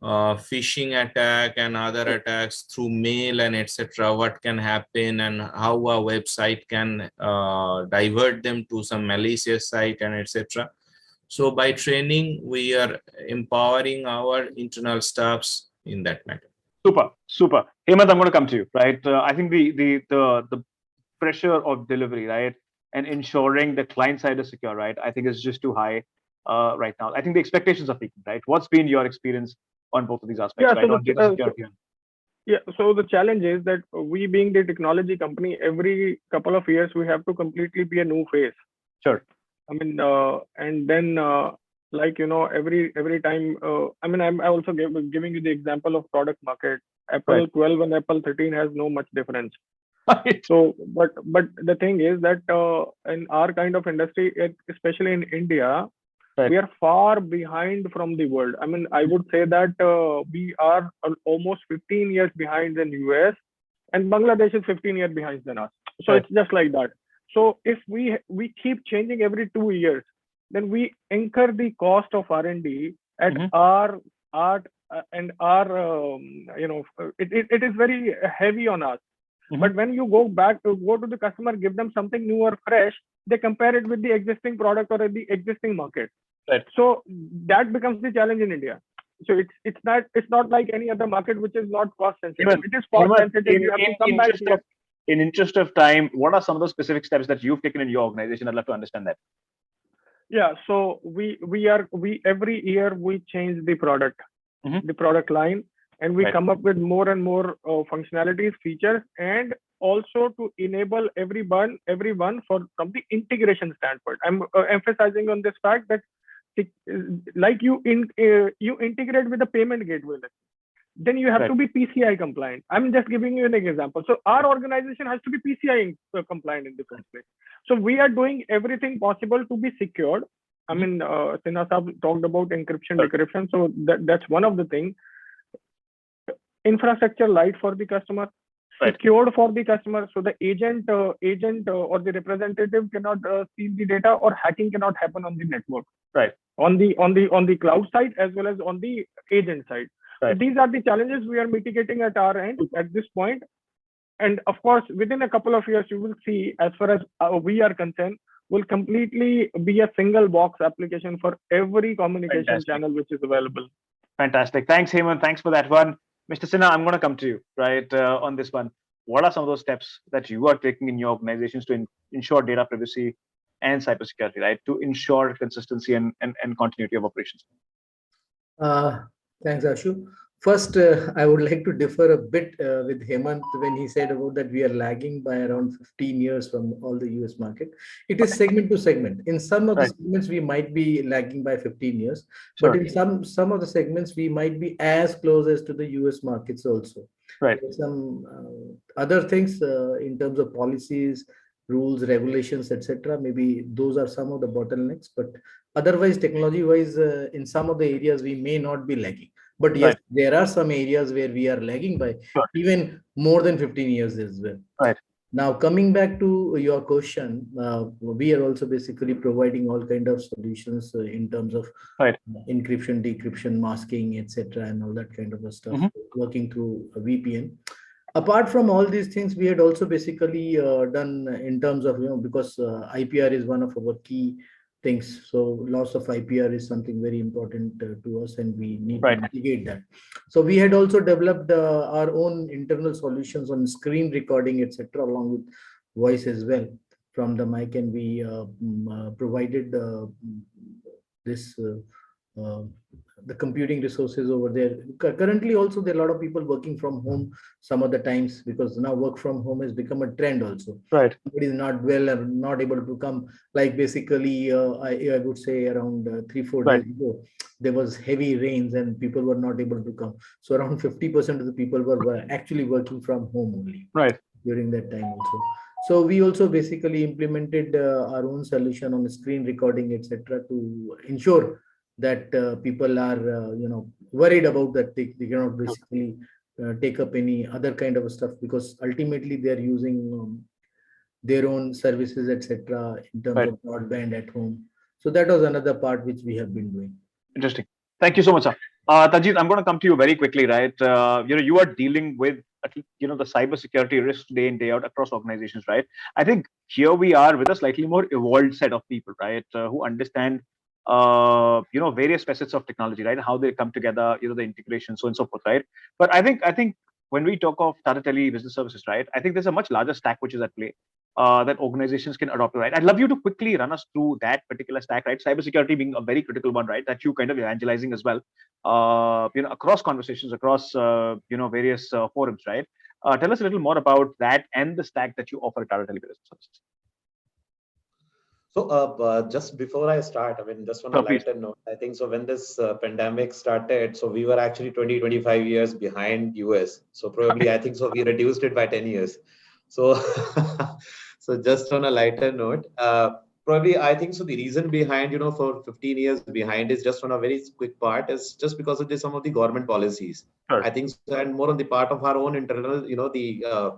phishing attack and other attacks through mail and etc. What can happen and how a website can divert them to some malicious site and etc. So by training, we are empowering our internal staffs in that matter. Super, super. Hemant, I'm going to come to you, right? I think the pressure of delivery, right, and ensuring the client side is secure, right, I think is just too high right now. I think the expectations are peaking, right? What's been your experience on both of these aspects, Yeah, right? On data security. Yeah, so the challenge is that we being the technology company, every couple of years we have to completely be a new face. Sure. I mean, and then like every time. I mean, I'm also giving you the example of product market. Apple Right. 12 and Apple 13 has no much difference. Right. So, but the thing is that in our kind of industry, especially in India, Right. we are far behind from the world. I mean, I would say that we are almost 15 years behind than US, and Bangladesh is 15 years behind than us. So Right. it's just like that. So if we keep changing every 2 years, then we incur the cost of R&D at Mhm. our and our it is very heavy on us. Mhm. But when you go to the customer, give them something new or fresh, they compare it with the existing product or the existing market. Right. So that becomes the challenge in India. So it's not like any other market which is not cost sensitive. It is cost sensitive. You have to come back here. In interest of time, what are some of those specific steps that you've taken in your organization? I'd love to understand that. Yeah. So we every year we change the product, Mhm. the product line, and we Right. come up with more and more functionalities, features, and also to enable everyone from the integration standpoint. I'm emphasizing on this fact that like you integrate with the payment gateway, then you have Right. to be PCI compliant. I'm just giving you an example. So our organization has to be PCI compliant in the first place. So we are doing everything possible to be secured. I mean, Sinha Saab talked about encryption, Sure. decryption. So that's one of the things. Infrastructure light for the customer, Right. secured for the customer. So the agent or the representative cannot steal the data, or hacking cannot happen on the network. Right. On the cloud side as well as on the agent side. Right. So these are the challenges we are mitigating at our end at this point. And of course, within a couple of years, you will see, as far as we are concerned, will completely be a single box application for every communication Fantastic. channel which is available. Fantastic. Thanks, Hemant. Thanks for that one. Mr. Sinha, I'm going to come to you, right, on this one. What are some of those steps that you are taking in your organizations to ensure data privacy and cybersecurity, right, to ensure consistency and continuity of operations? Thanks, Ashu. First, I would like to differ a bit with Hemant when he said about that we are lagging by around 15 years from all the US market. It is segment to segment. In some of the Right. segments, we might be lagging by 15 years, Sure. but in some of the segments, we might be as close as to the US markets also. Right. There are some other things in terms of policies, rules, regulations, etc. Maybe those are some of the bottlenecks, but otherwise, technology-wise, in some of the areas, we may not be lagging. But yes, Right. there are some areas where we are lagging by Sure. even more than 15 years as well. Right. Now, coming back to your question, we are also basically providing all kind of solutions in terms of Right. encryption, decryption, masking, etc., and all that kind of stuff, Mhm. working through a VPN. Apart from all these things, we had also basically done in terms of, because IPR is one of our key things. So loss of IPR is something very important to us, and we need Right. to mitigate that. So we had also developed our own internal solutions on screen recording, etc., along with voice as well from the mic, and we provided this the computing resources over there. Currently, also there are a lot of people working from home some of the times, because now work from home has become a trend also. Right. Somebody is not well or not able to come. Like basically, I would say around 3-4 Right. days ago, there was heavy rains and people were not able to come. So around 50% of the people were actually working from home only. Right. During that time also. So we also basically implemented our own solution on screen recording, etc., to ensure that people are worried about that they cannot basically take up any other kind of stuff, because ultimately they are using their own services, etc., in terms Right. of broadband at home. So that was another part which we have been doing. Interesting. Thank you so much, sir. Tanjeet, I'm going to come to you very quickly, right? You are dealing with, the cybersecurity risk day in, day out across organizations, right? I think here we are with a slightly more evolved set of people, right? Who understand, various facets of technology, right? How they come together, the integration, so on and so forth, right? But I think when we talk of Tata Tele business services, right? I think there's a much larger stack which is at play. That organizations can adopt, right? I'd love you to quickly run us through that particular stack, right? Cybersecurity being a very critical one, right? That you kind of evangelizing as well, across conversations, across, various forums, right? Tell us a little more about that and the stack that you offer at Tata Tele Business Services. So, just before I start, I mean, just on a Please. lighter note, I think so when this pandemic started, so we were actually 20, 25 years behind US. So probably, I think so we reduced it by 10 years. So, so just on a lighter note, probably I think so the reason behind, for 15 years behind is just on a very quick part is just because of some of the government policies. Sure. I think so, and more on the part of our own internal, the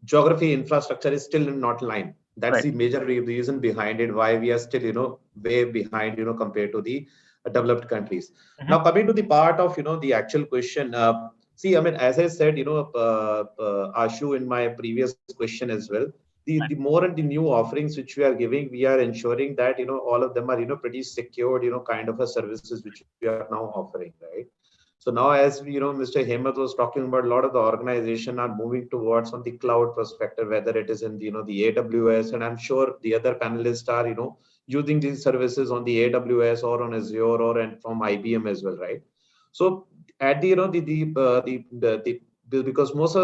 geography infrastructure is still not aligned. That's Right. the major reason behind it, why we are still, way behind, compared to the developed countries. Mhm. Now, coming to the part of, the actual question, see, I mean, as I said, Ashu, in my previous question as well, the more and the new offerings which we are giving, we are ensuring that, all of them are, pretty secured, kind of a services which we are now offering, right? So now, as Mr. Hemant was talking about, a lot of the organization are moving towards on the cloud perspective, whether it is in the AWS, and I'm sure the other panelists are using these services on the AWS or on Azure or and from IBM as well, right? So at the because most of